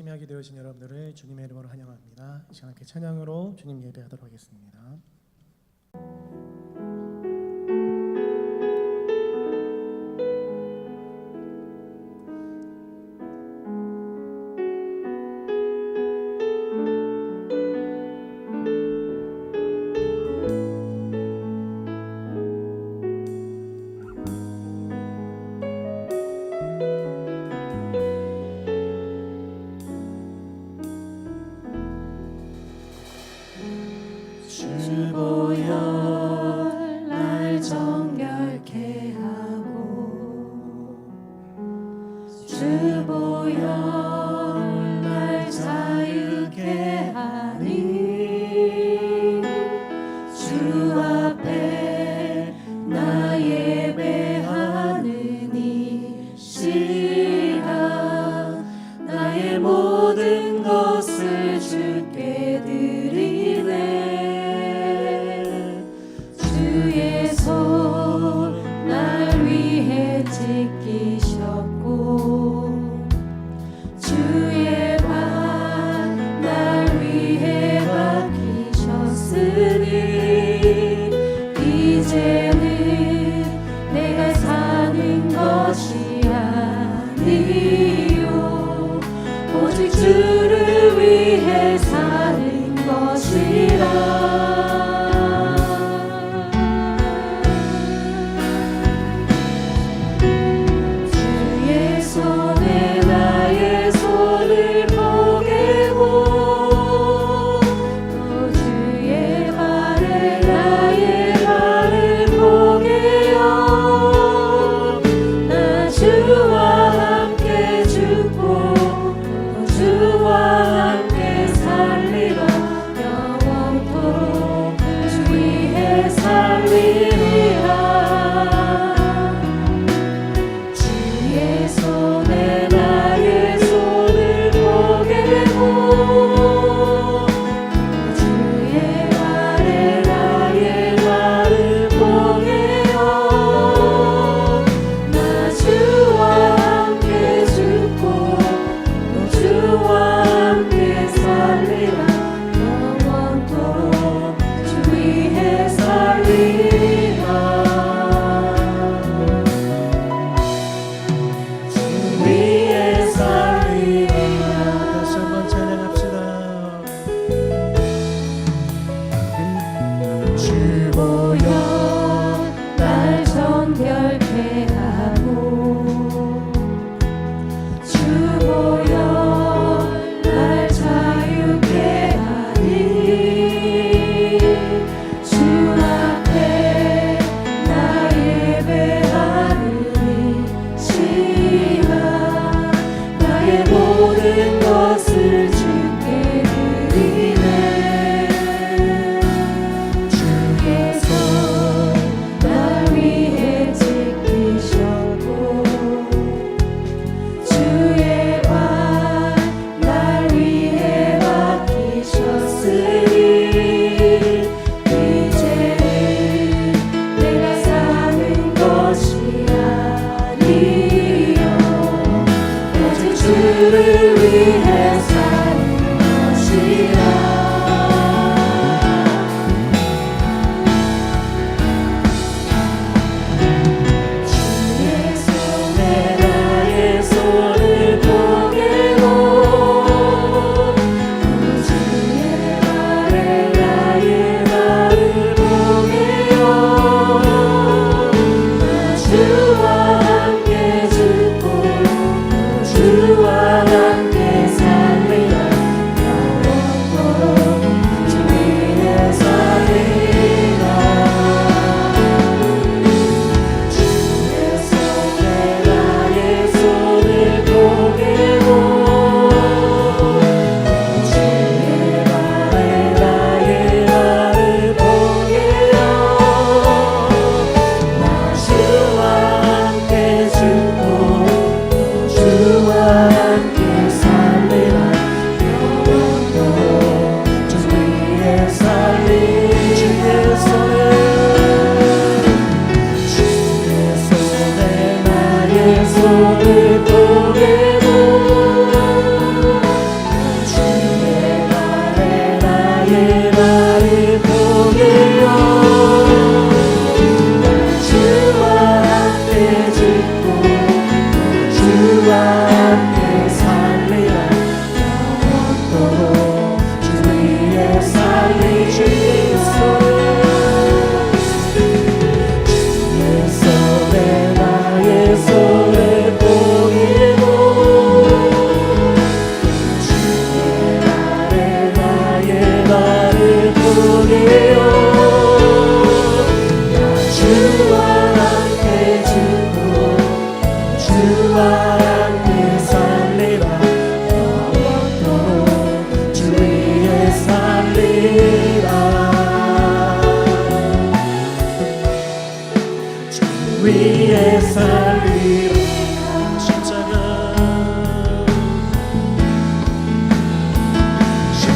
참여하게 되어진 여러분들을 주님의 이름으로 환영합니다. 이 시간 함께 찬양으로 주님 예배하도록 하겠습니다. 주보혈 날 정결케 하고 주보혈 날 자유케 하니 주 앞에 나 예배하는 이 시간 나의 모든 것을 주께 드리네. 주의 손 날 위해 지키셨고 주의 발 날 위해 박히셨으니 이제는 내가 사는 것이 아니요 오직 주를 위해 사는 것이라. 주와 함께 살리라 영원토록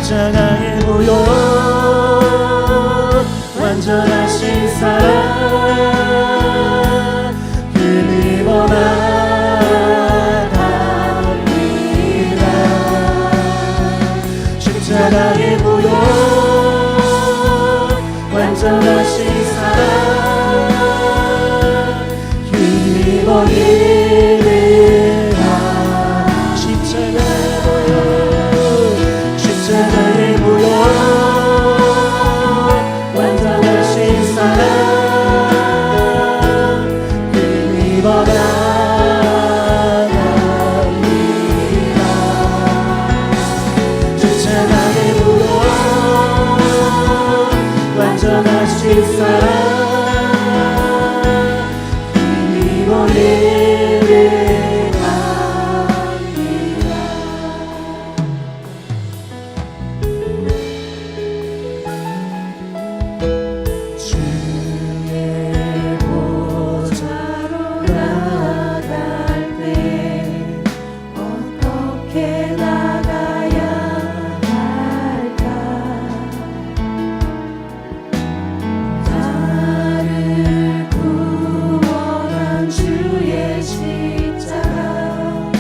십자가의 무효 완전하신 사랑 힘입어 나갑니다. 십자가의 무효 완전하신 사랑 힘입어 이르라. 십자가의 무효 완전하신 사랑 힘입어 나갑니다. 십자가의 무효 완전하신 사랑 힘입어 이르갑니다. 주의 보좌로 나갈 때 어떻게 나가야 할까? 나를 구원한 주의 십자가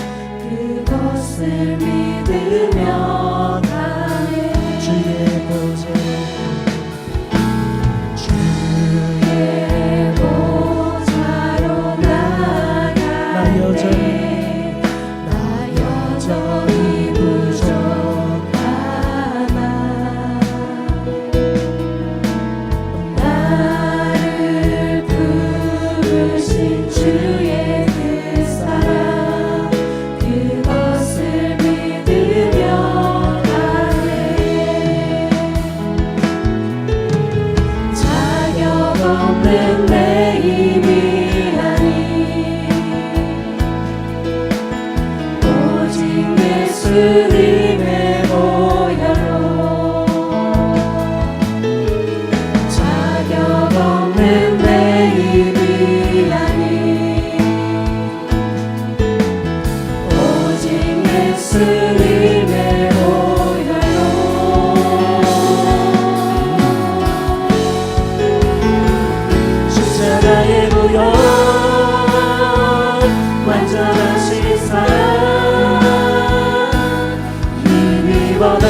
그것을 믿으며 가네. 주의 보좌로 나갈 때 나 여전히 부족하나. 나를 부르신 주의 그 사랑 그것을 믿으며 가네. 자격 없는 내 힘이 아니 오직 예수님의 보혈로. 자격 없는 내 힘이 아니 오직 예수님의 보혈로. 십자가의 무효 완전하신 사랑 힘입어 나갑니다.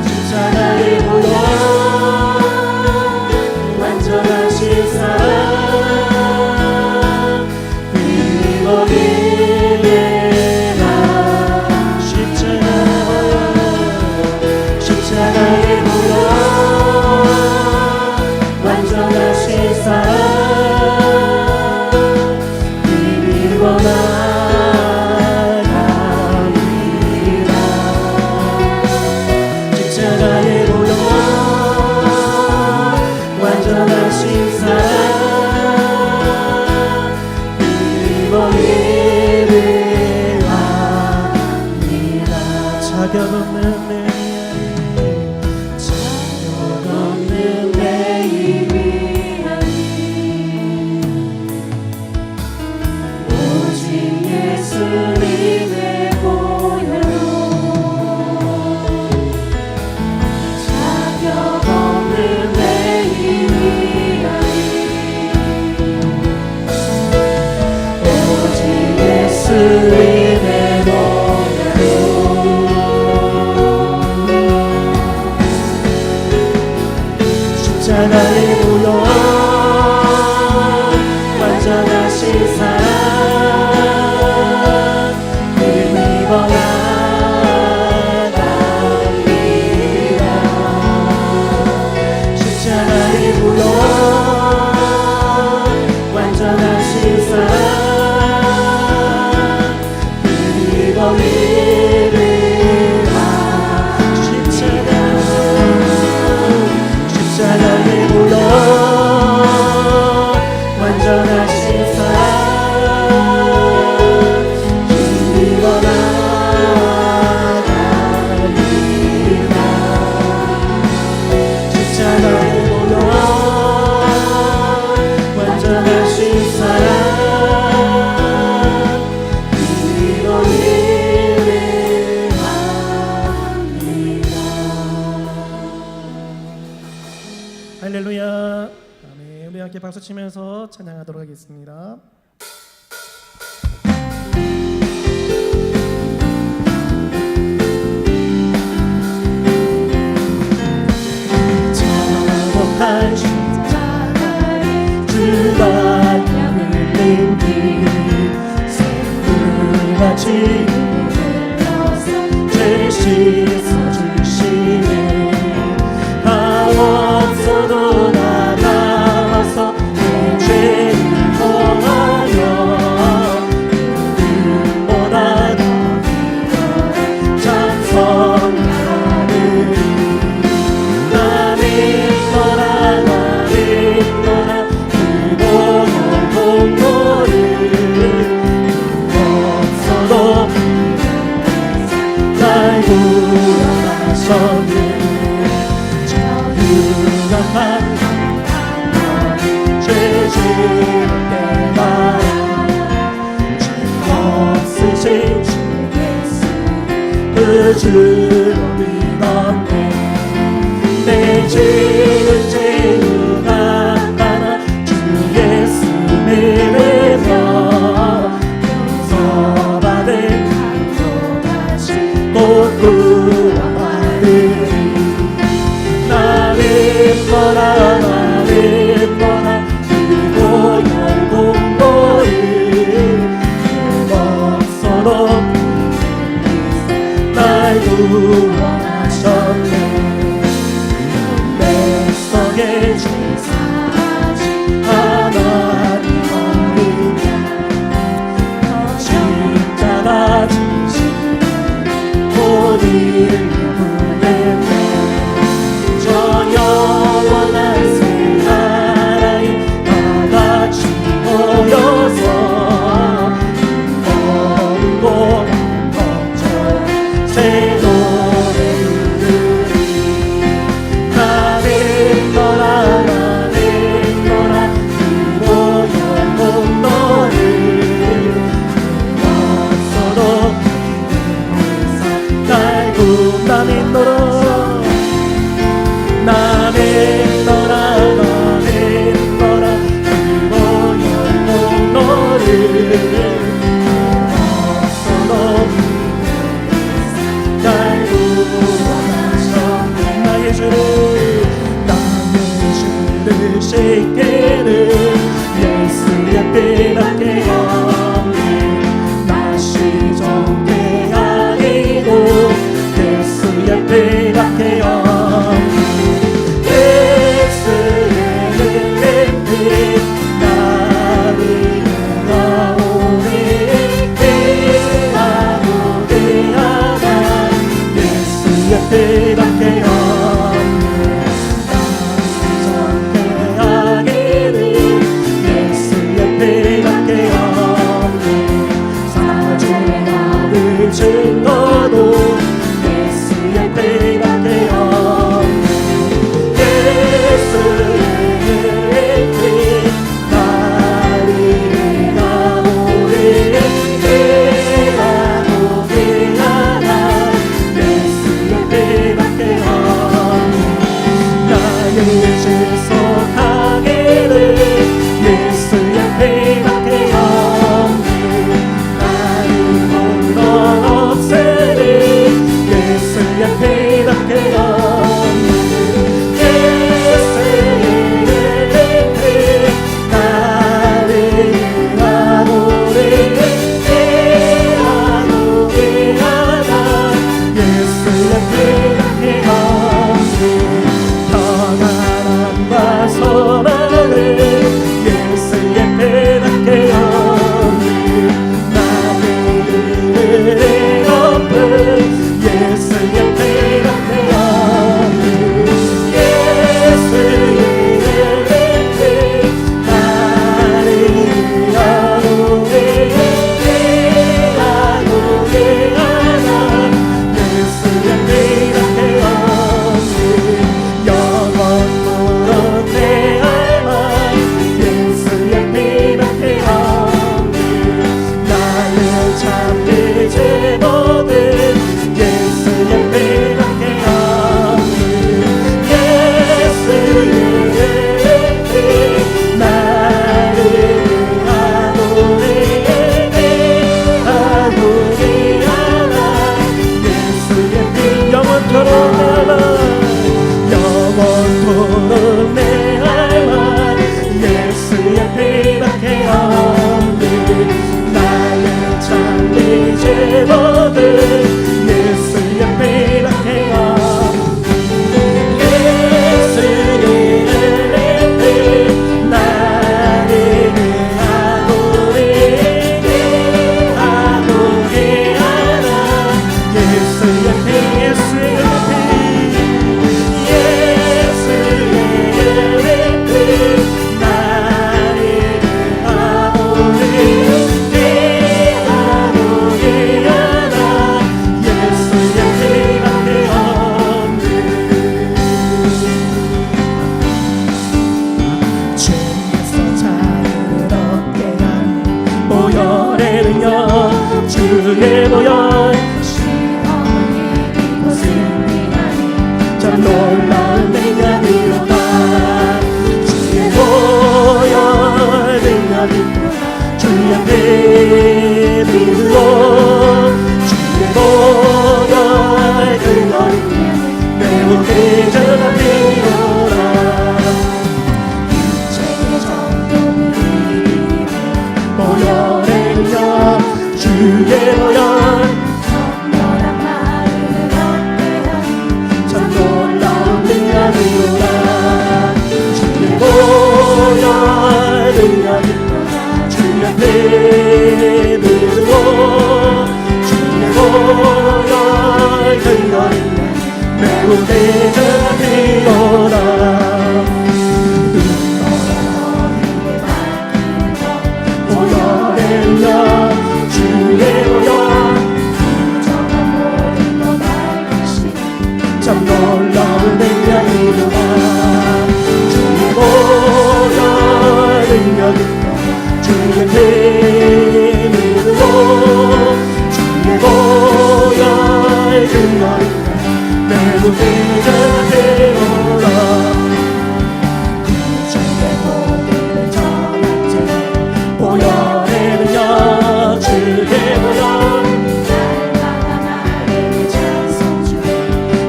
십자가의 무효 완전하신 사랑 힘입어 이르라. 십자가의 무효 완전하신 사랑 힘입어 나갑니다. 십자가의 무효 완전하신 사랑 힘입어 이르랍니다. 자격 없는 내 힘이 아니 오직 예수님의 보혈로. 자격 없는 내 힘이 아니 오직 예수님의 보혈로. 십자가의 무효 완전하신 사랑 박수 치면서 찬양하도록 하겠습니다. 한 십자가에 주가 흘린 피 새물같이 흘러서 죄 씻어주시네. 다 없어도 나가와서 내 죄를 범하며 그들보다 더 위로해 찬송하느니 나는 너라 구원하셨네. 저 유명한 죄 지을 때만 죄 없으신 주 예수 그 주로 믿었네. 내 죄는 죄가 하나 주 예수 믿으며 용서받은 강도 다시 또 구원받으리. 나는 너라 그 고열 공고를 그 없어도 날 구원하셨네. 내 속에 죄사하신 하나님 어리냐 십자가 지신 오늘 부르네. 저 영원한 새 하나님 다같이 모여서 어리고 멈춰 새 노래 부르리. 나는 너라 그 고열 공로를 없어도 나는 너라 그 고열 공로를 없어도 날 구원하셨네. 나의 주를 씻기는 예수의 피밖에 없네. 다시 정죄 아니고 예수의 피밖에 없네. 예수의 피 나를 구하오니 피하오게 하나 예수의 피밖에 없네. 다시 정죄하기는 예수의 피밖에 없네. 사죄하는 증거도 예수의 피밖에 없네. 예수의 피 나를 위하오니 피하오게 하나 예수의 피밖에 없네. 나의 죄 속하기를 예수의 피밖에 없네. 나를 홀로 없애리 예수의 피밖에 없네. 예수의 피 나를 위하오니 피하오게 하나 예수의 피밖에 없네. 평안함과 소망을 예수의 피밖에 없네. 나를 덮은 예수의 피밖에 없네. 예수의 피 나를 위하오니 피하오게 하나 예수의 피밖에 없네. 영원토록 내 알만 예수의 피밖에 없네. 나를 참기지 못해 예수의 피밖에 없네. 예수의 피 나를 보혈의 능력 주의 보혈 참 놀라운 능력이로다 주의 보혈 능력이 주의 피 믿으로 주의 보혈 그것 매우 대전한 피로라 보혈의 능력 주의 보혈 참 놀라운 능력이로다 주의 보혈 능력이 주의 피 믿으로 주의 보혈 그것 매우 대전한 피로다 보혈의 능력 주의 보혈 참 놀라운 능력이로다 주의 보혈 능력이 주의 피 믿으로 주의 보혈 그것 매우 대전한 피로다 보혈의 능력 주의 보혈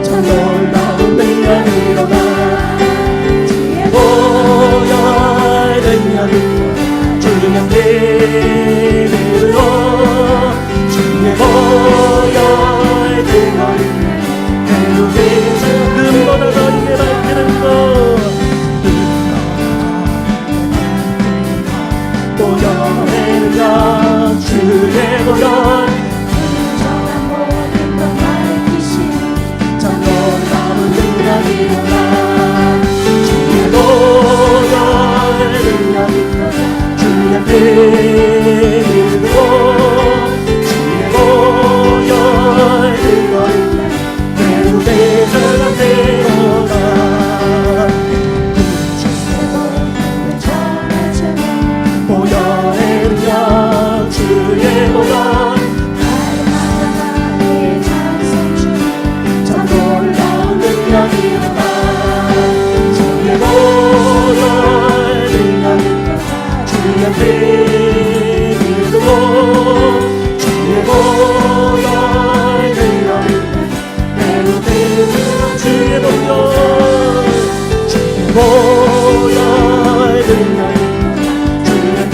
참 놀라운 능력이로다 보혈 능력이 주의 피 믿으로 주의 보혈 그것 매우 대전한 눈보다 더 이게 밝히는 것 보혈의 능력 주의 보혈 참 놀라운 능력이로다 주의 보혈 능력 주의 피 믿으로 주의 보혈 그것 매우 대전한 피로다 보혈의 능력 주의 보혈 참 놀라운 능력이로다 주의 보혈 능력 주의 피 믿으로 주의 보혈 능력 매우 대전한 주의 보혈 주의 보혈 능력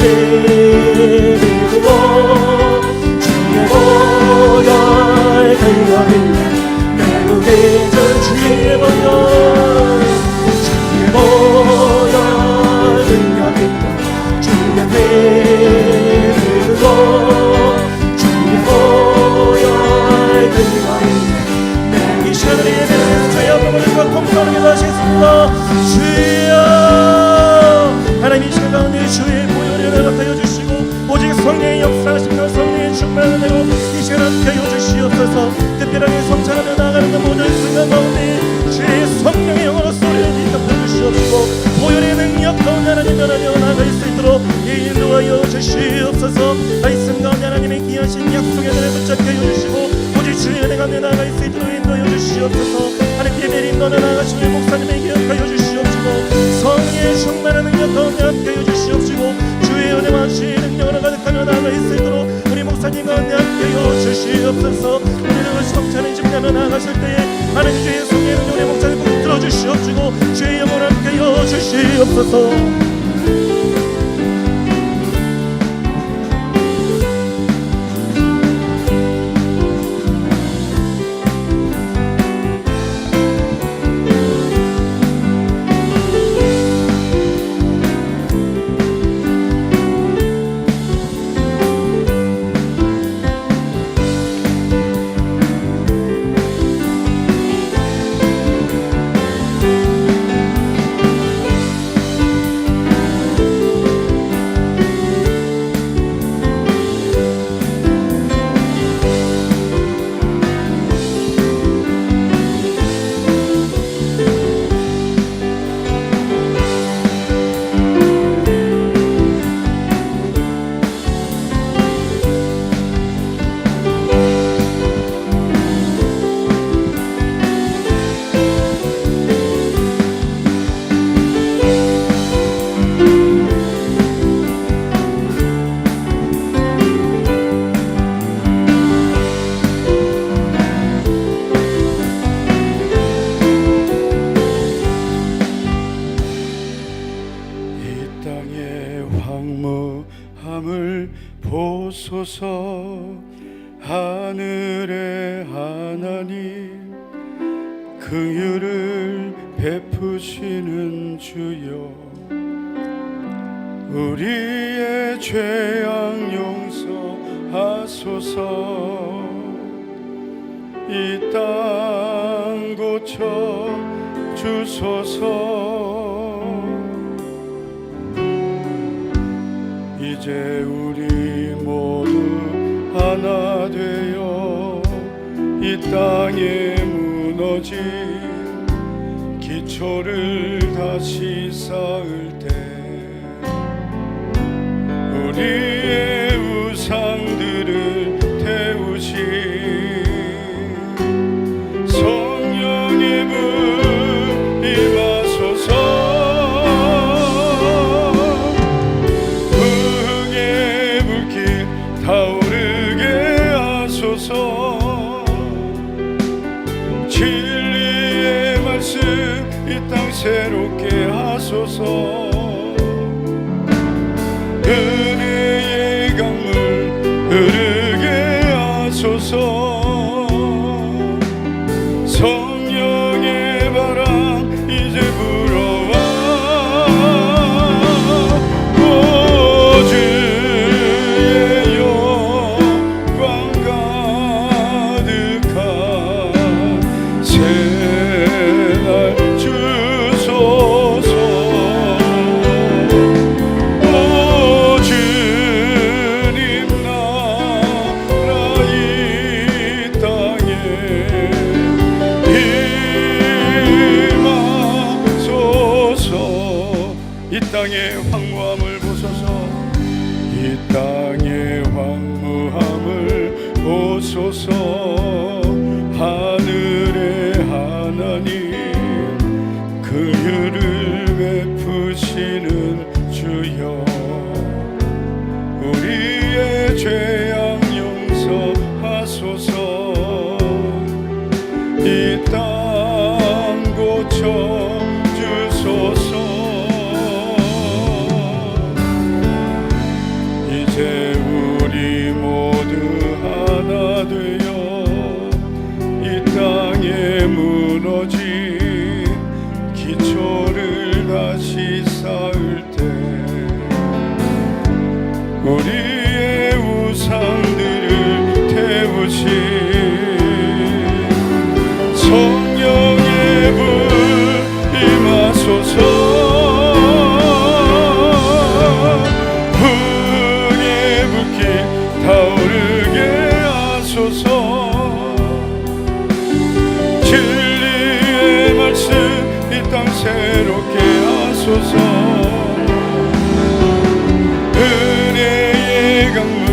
믿으로 주의 보혈 그것 매우 대전 주의 보혈 주의 보혈 능력이 주의 피 믿으로 주의 보혈 그것 이 시간을 예배드리면서 저희 영광을 공평하게 하시겠습니다 주여 하나님 이 시간 가운데 주의 보혈을 허락하여 주시고 오직 성령의 역사하시며 성령의 충만을 내고 이 시간 함께하여 주시옵소서 특별하게 성찬하며 나아가는 모든 순간 가운데 주의 성령의 영으로 소리를 대답하여 주시옵시고 보혈의 능력 가운데 하나님 변하며 나아갈 수 있도록 인도하여 주시옵소서 말씀 가운데 하나님의 귀하신 약속의 은혜를 붙잡게 하여 주시고 오직 주의 은혜 가운데 나아갈 수 있도록 인도하여 주시옵소서 하나님 예배를 인도하며 나아가시는 목사님에게 역하여 주시옵시고 성령의 충만한 능력 가운데 함께하여 주시옵시고 주의 은혜와 주의 능력으로 가득하며 나아갈 수 있도록 우리 목사님 가운데 함께하여 주시옵소서 우리를 성찬을 집례하며 나아가실 때에 하나님 주의 성령의 능력 우리 목사님 꼭 들어주시옵시고 주의 영을 함께하여 주시옵소서 하소서. 하늘의 하나님, 긍휼을 베푸시는 주여, 우리의 죄악 용서하소서. 이 땅 고쳐 주소서. 이제 우리 모두 하나 되어 이 땅에 무너진 기초를 다시 쌓을 때 우리의 우상들을 태우신 성령의 불 임하소서. 흥의 불길 타오르게 하소서. 진리의 말씀 이 땅 새롭게 하소서. 은혜의 강물 흐르게 하소서. 성령의 바람 이제 불어와. 오 주의 영광 가득한 새날 주소서. 이 땅의 황무함을 보소서. 이 땅의 황무함을 보소서. 하늘의 하나님, 긍휼을 베푸시는 주여, 우리의 죄악 용서하소서. 이 땅 고쳐 주소서. 이제 우리 모두 하나 되어 이 땅에 무너진 기초를 다시 쌓을 때 우리의 우상들을 태우신 성령의 불 임하소서. 타오르게 하소서. 진리의 말씀 이 땅 새롭게 하소서. 은혜의 강물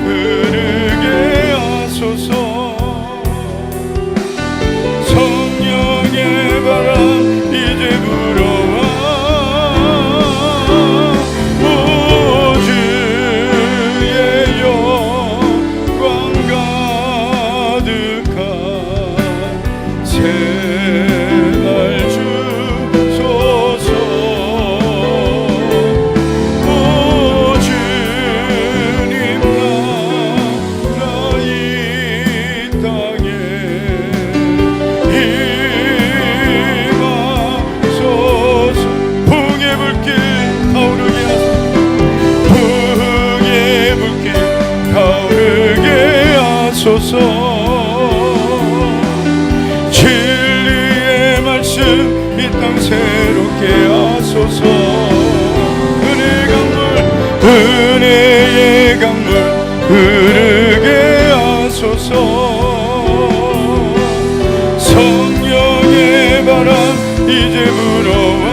흐르게 하소서. 성령의 바람 이제 불어와. 새날 주소서. 오 주님 나 이 땅에 임하소서. 풍의 불길 타오르게 하소서. 풍의 불길 타오르게 하소서. 진리의 말씀 이 땅 새롭게 하소서. 은혜의 강물 흐르게 하소서. 성령의 바람 이제 불어와.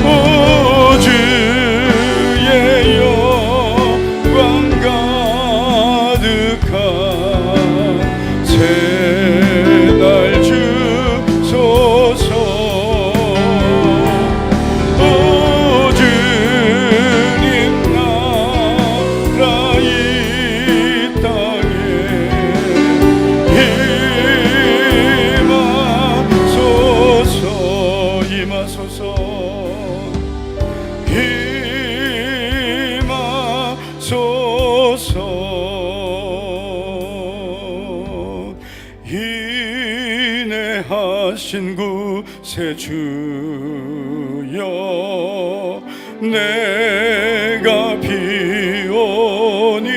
오 주의 영광 가득한 새날 주소서. 오 주의 주소서. 인내하신 구세주여 내가 비오니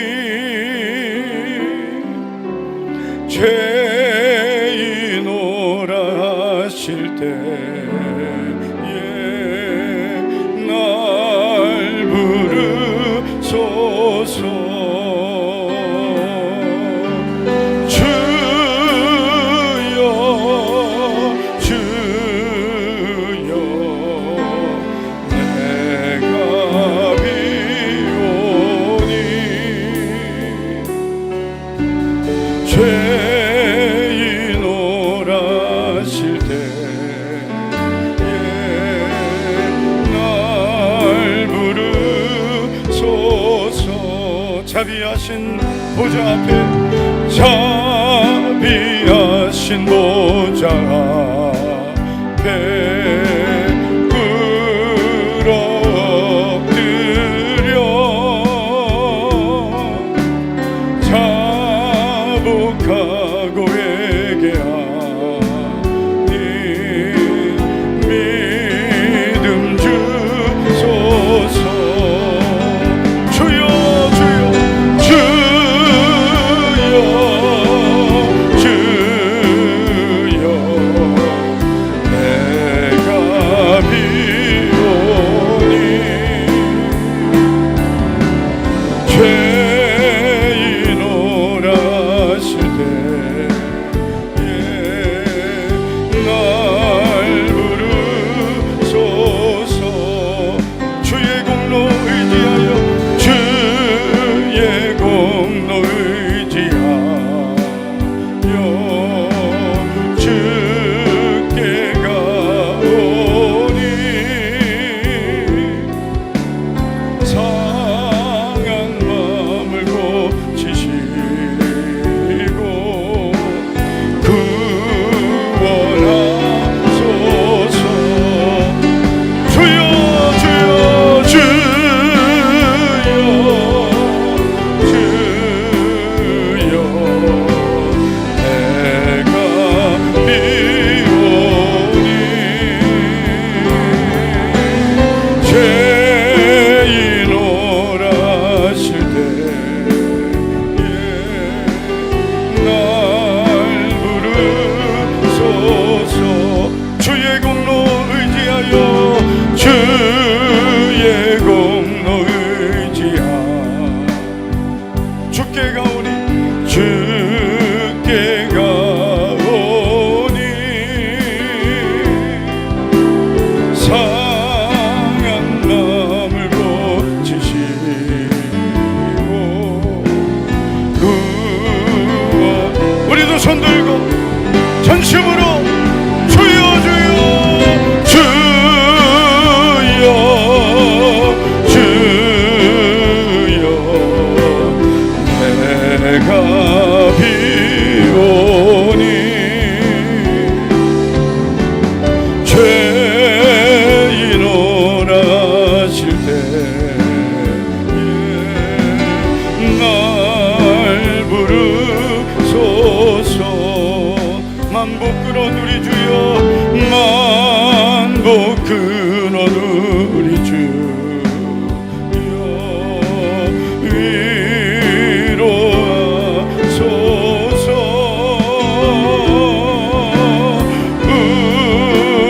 죄인오라 하실 때에 날 부르소서. 주여 주여 내가 비오니 죄인오라 하실 때에 날 부르소서. 자비하신 보좌 앞에 자비하신 보좌 앞에 꿇어 엎드려 자복하고 회개하니 믿음 주소서. 주여 주여 주여 주여 내가 비오니 죄인오라 하실 때에 날 부르소서. 주의 공로 의지하여 주의 공로 의지하여 주께 가오니 상한 마음을 고치시고 구원하소서. 주여 주여 주여 주여 내가 비오니 죄인오라 하실 때에 날 부르소서. 주의 공로 의지하여 주의 공로 의지하여 주께 가오니 주께 가오니 상한 마음을 고치시고 구원. 우리도 손 들고 전심으로 주여 주여 주여 주여 내가 비오니 죄인오라 하실 때에 날 부르소서. 만복 끊어 누리 주여 만복 끊어 누리 주여 위로하소서.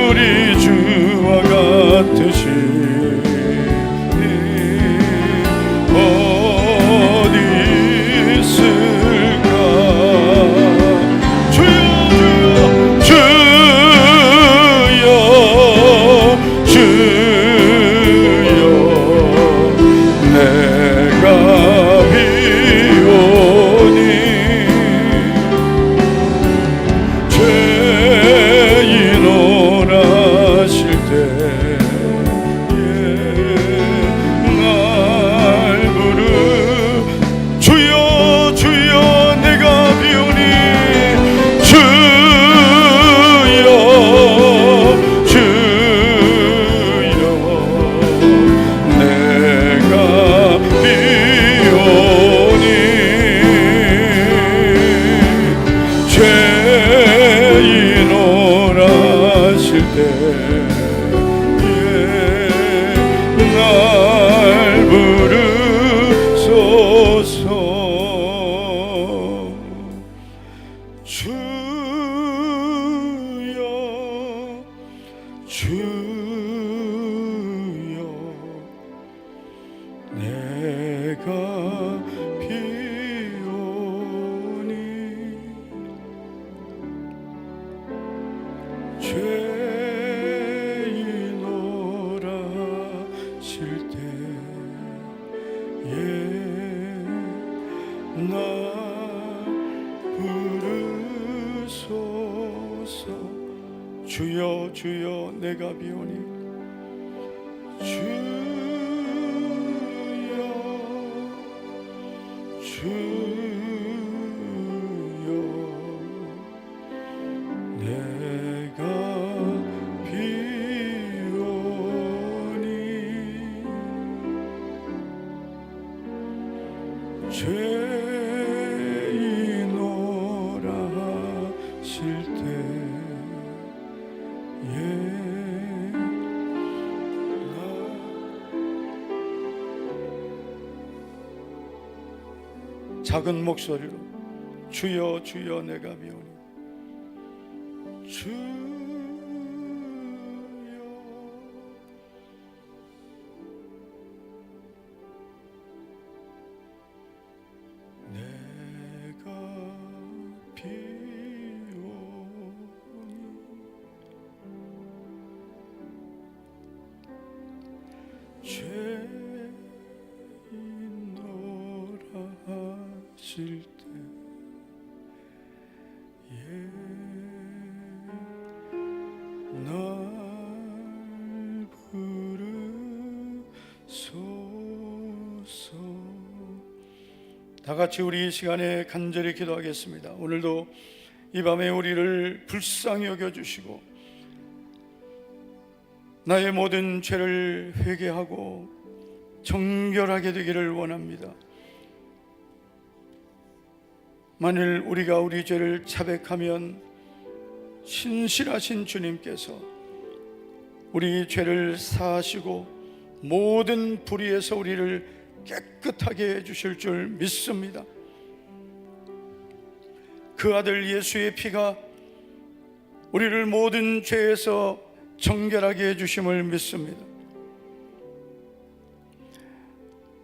우리 주와 같으시니 어디 있을까. 주여 주여 주여 주여 비오니 죄인오라 하실 때에 날 부르소서. 주여 주여 내가 비오니 주여 내가 비오니 죄인오라 하실 때에 작은 목소리로 주여 주여 내가 비오니 주여 내가 비오니 죄인오라 하실 때에 날 부르소서. 다 같이 우리 이 시간에 간절히 기도하겠습니다. 오늘도 이 밤에 우리를 불쌍히 여겨주시고 나의 모든 죄를 회개하고 정결하게 되기를 원합니다. 만일 우리가 우리 죄를 자백하면 신실하신 주님께서 우리 죄를 사하시고 모든 불의에서 우리를 깨끗하게 해주실 줄 믿습니다. 그 아들 예수의 피가 우리를 모든 죄에서 정결하게 해주심을 믿습니다.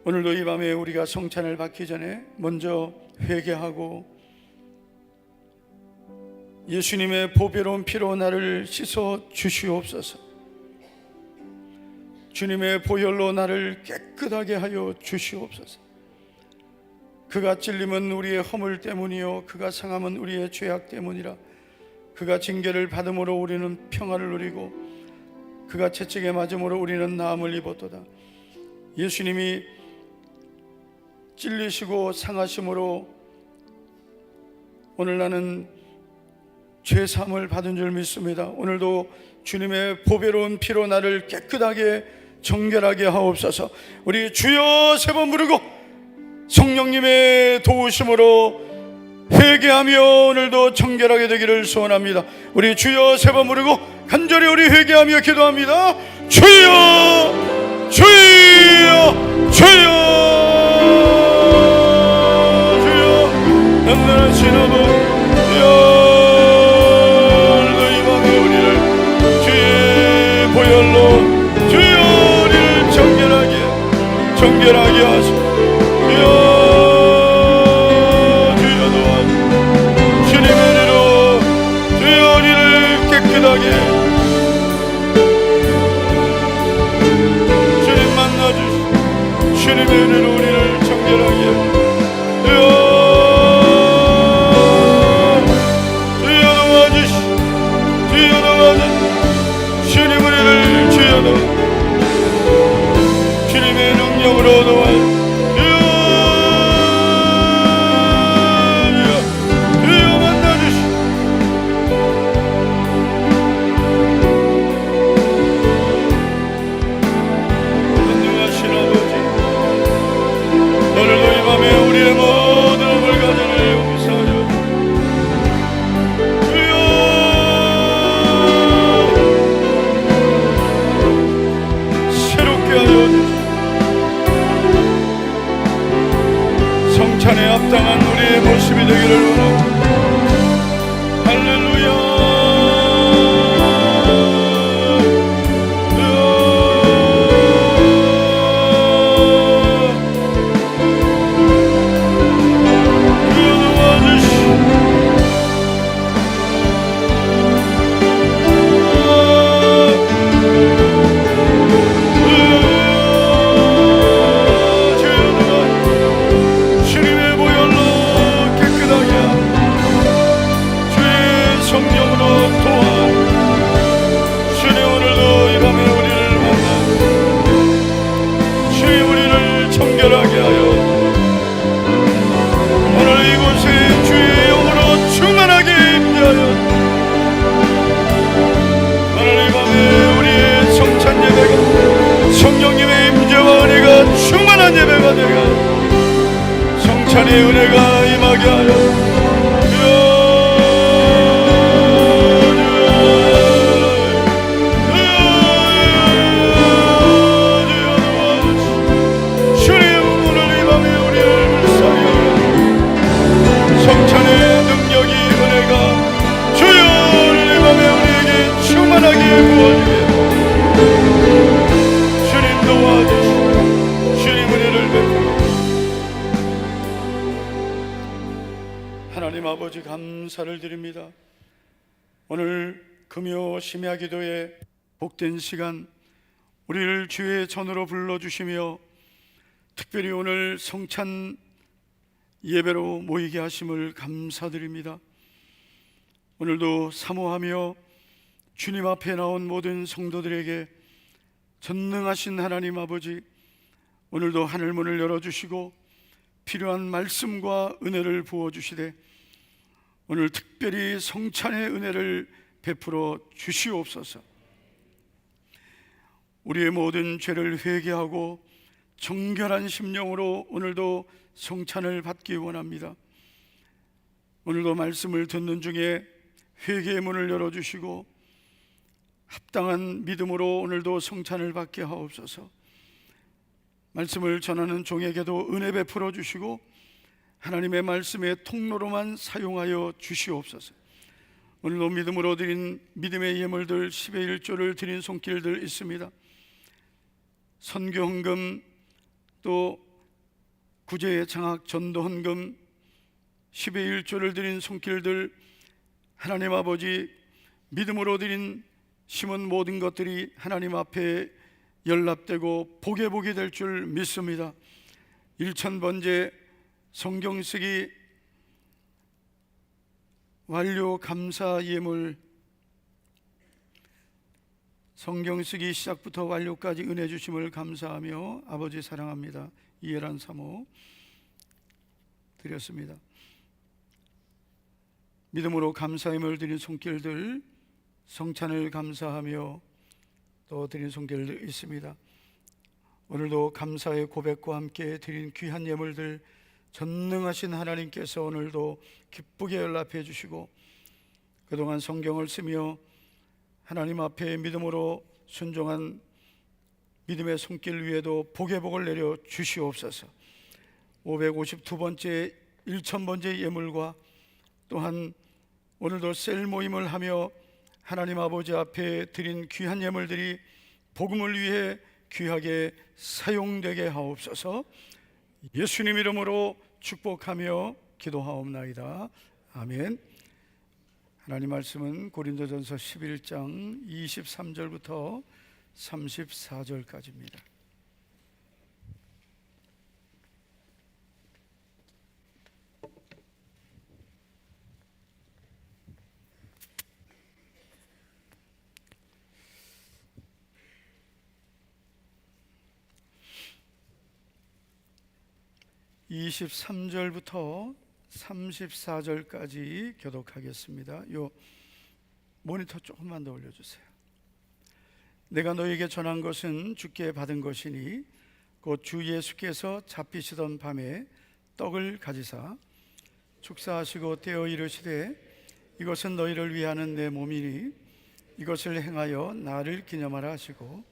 오늘도 이 밤에 우리가 성찬을 받기 전에 먼저 회개하고 예수님의 보배로운 피로 나를 씻어 주시옵소서. 주님의 보혈로 나를 깨끗하게 하여 주시옵소서. 그가 찔림은 우리의 허물 때문이요 그가 상함은 우리의 죄악 때문이라. 그가 징계를 받음으로 우리는 평화를 누리고 그가 채찍에 맞음으로 우리는 나음을 입었도다. 예수님이 찔리시고 상하심으로 오늘 나는 죄사함을 받은 줄 믿습니다. 오늘도 주님의 보배로운 피로 나를 깨끗하게 정결하게 하옵소서. 우리 주여 세 번 부르고 성령님의 도우심으로 회개하며 오늘도 정결하게 되기를 소원합니다. 우리 주여 세 번 부르고 간절히 우리 회개하며 기도합니다. 주여 주여 주여 주여 남나라신 아버지 오늘도 이 밤에 우리를 주의 보혈로 주여 우리를 정결하게 하시고 주여 도와주시고 주님의 은혜로 주여 우리를 깨끗하게 주님 만나주시고 주님의 은혜로 우리를 정결하게 주여 도와주시고 주여 도와주시고 주님 우리를 주여 도와주시고 주님의 능력으로 도와주시고 우리의 모든 불가능을 용서하여 주여 새롭게 하여 주시고 성찬에 합당한 우리의 모습이 되기를 원합니다. 할렐루야. 하나님의 은혜가 임하게 하여 성찬의 능력이 은혜가 주여 오늘 이 밤에 우리에게 충만하게 부어주게 주님 도와주시고 주님 은혜를 베풀어 하나님 아버지 감사를 드립니다. 오늘 금요 심야 기도에 복된 시간 우리를 주의 전으로 불러주시며 특별히 오늘 성찬 예배로 모이게 하심을 감사드립니다. 오늘도 사모하며 주님 앞에 나온 모든 성도들에게 전능하신 하나님 아버지, 오늘도 하늘문을 열어주시고 필요한 말씀과 은혜를 부어주시되 오늘 특별히 성찬의 은혜를 베풀어 주시옵소서. 우리의 모든 죄를 회개하고 정결한 심령으로 오늘도 성찬을 받기 원합니다. 오늘도 말씀을 듣는 중에 회개의 문을 열어주시고 합당한 믿음으로 오늘도 성찬을 받게 하옵소서. 말씀을 전하는 종에게도 은혜 베풀어 주시고 하나님의 말씀의 통로로만 사용하여 주시옵소서. 오늘도 믿음으로 드린 믿음의 예물들 10의 1조를 드린 손길들 있습니다. 선교 헌금, 또 구제 장학 전도 헌금 10의 1조를 드린 손길들, 하나님 아버지 믿음으로 드린 심은 모든 것들이 하나님 앞에 연락되고 복이 될 줄 믿습니다. 1000번째 성경 쓰기 완료 감사 예물, 성경 쓰기 시작부터 완료까지 은혜 주심을 감사하며 아버지 사랑합니다. 이해란 사모 드렸습니다. 믿음으로 감사함을 드린 손길들, 성찬을 감사하며 또 드린 손길들 있습니다. 오늘도 감사의 고백과 함께 드린 귀한 예물들 전능하신 하나님께서 오늘도 기쁘게 연락해 주시고 그동안 성경을 쓰며 하나님 앞에 믿음으로 순종한 믿음의 손길 위에도 복의 복을 내려 주시옵소서. 552번째 1000번째 예물과 또한 오늘도 셀 모임을 하며 하나님 아버지 앞에 드린 귀한 예물들이 복음을 위해 귀하게 사용되게 하옵소서. 예수님 이름으로 축복하며 기도하옵나이다. 아멘. 하나님 말씀은 고린도전서 11장 23절부터 34절까지입니다. (23절부터) 34절까지 교독하겠습니다. 요 모니터 조금만 더 올려주세요. 내가 너에게 전한 것은 주께 받은 것이니 곧 주 예수께서 잡히시던 밤에 떡을 가지사 축사하시고 떼어 이르시되 이것은 너희를 위하는 내 몸이니 이것을 행하여 나를 기념하라 하시고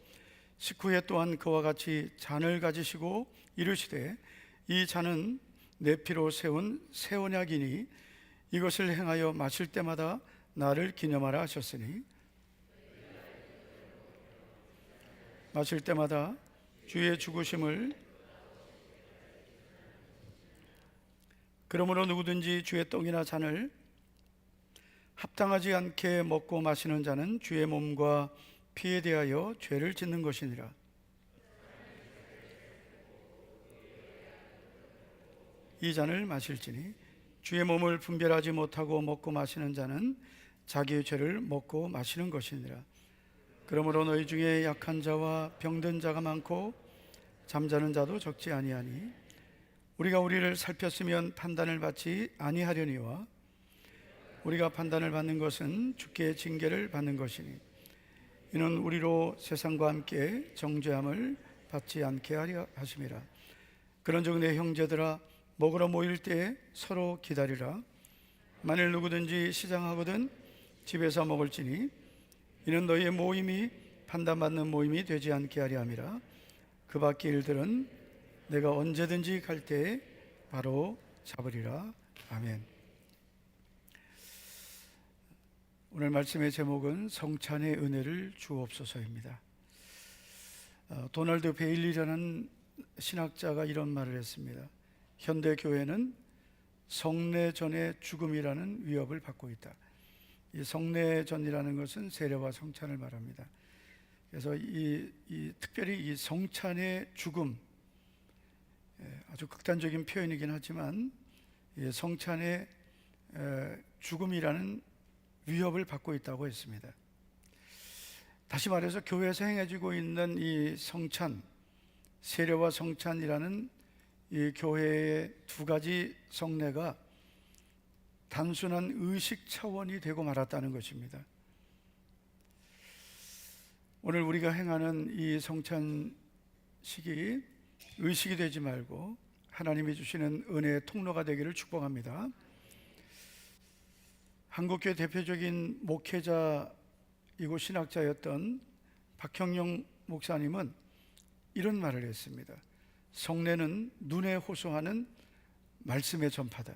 식후에 또한 그와 같이 잔을 가지시고 이르시되 이 잔은 내 피로 세운 새 언약이니 이것을 행하여 마실 때마다 나를 기념하라 하셨으니 마실 때마다 주의 죽으심을 그러므로 누구든지 주의 떡이나 잔을 합당하지 않게 먹고 마시는 자는 주의 몸과 피에 대하여 죄를 짓는 것이니라. 이 잔을 마실지니 주의 몸을 분별하지 못하고 먹고 마시는 자는 자기의 죄를 먹고 마시는 것이니라. 그러므로 너희 중에 약한 자와 병든 자가 많고 잠자는 자도 적지 아니하니 우리가 우리를 살폈으면 판단을 받지 아니하려니와 우리가 판단을 받는 것은 주께 징계를 받는 것이니 이는 우리로 세상과 함께 정죄함을 받지 않게 하려 하심이라. 그런즉 내 형제들아 먹으러 모일 때 서로 기다리라. 만일 누구든지 시장하거든 집에서 먹을지니 이는 너희의 모임이 판단받는 모임이 되지 않게 하려 함이라. 그 밖의 일들은 내가 언제든지 갈 때에 바로 잡으리라. 아멘. 오늘 말씀의 제목은 성찬의 은혜를 주옵소서입니다. 도널드 베일리라는 신학자가 이런 말을 했습니다. 현대 교회는 성례전의 죽음이라는 위협을 받고 있다. 이 성례전이라는 것은 세례와 성찬을 말합니다. 그래서 특별히 이 성찬의 죽음, 아주 극단적인 표현이긴 하지만 이 성찬의 죽음이라는 위협을 받고 있다고 했습니다. 다시 말해서 교회에서 행해지고 있는 이 성찬, 세례와 성찬이라는 이 교회의 두 가지 성례가 단순한 의식 차원이 되고 말았다는 것입니다. 오늘 우리가 행하는 이 성찬식이 의식이 되지 말고 하나님이 주시는 은혜의 통로가 되기를 축복합니다. 한국교회 대표적인 목회자이고 신학자였던 박형영 목사님은 이런 말을 했습니다. 성례는 눈에 호소하는 말씀의 전파다.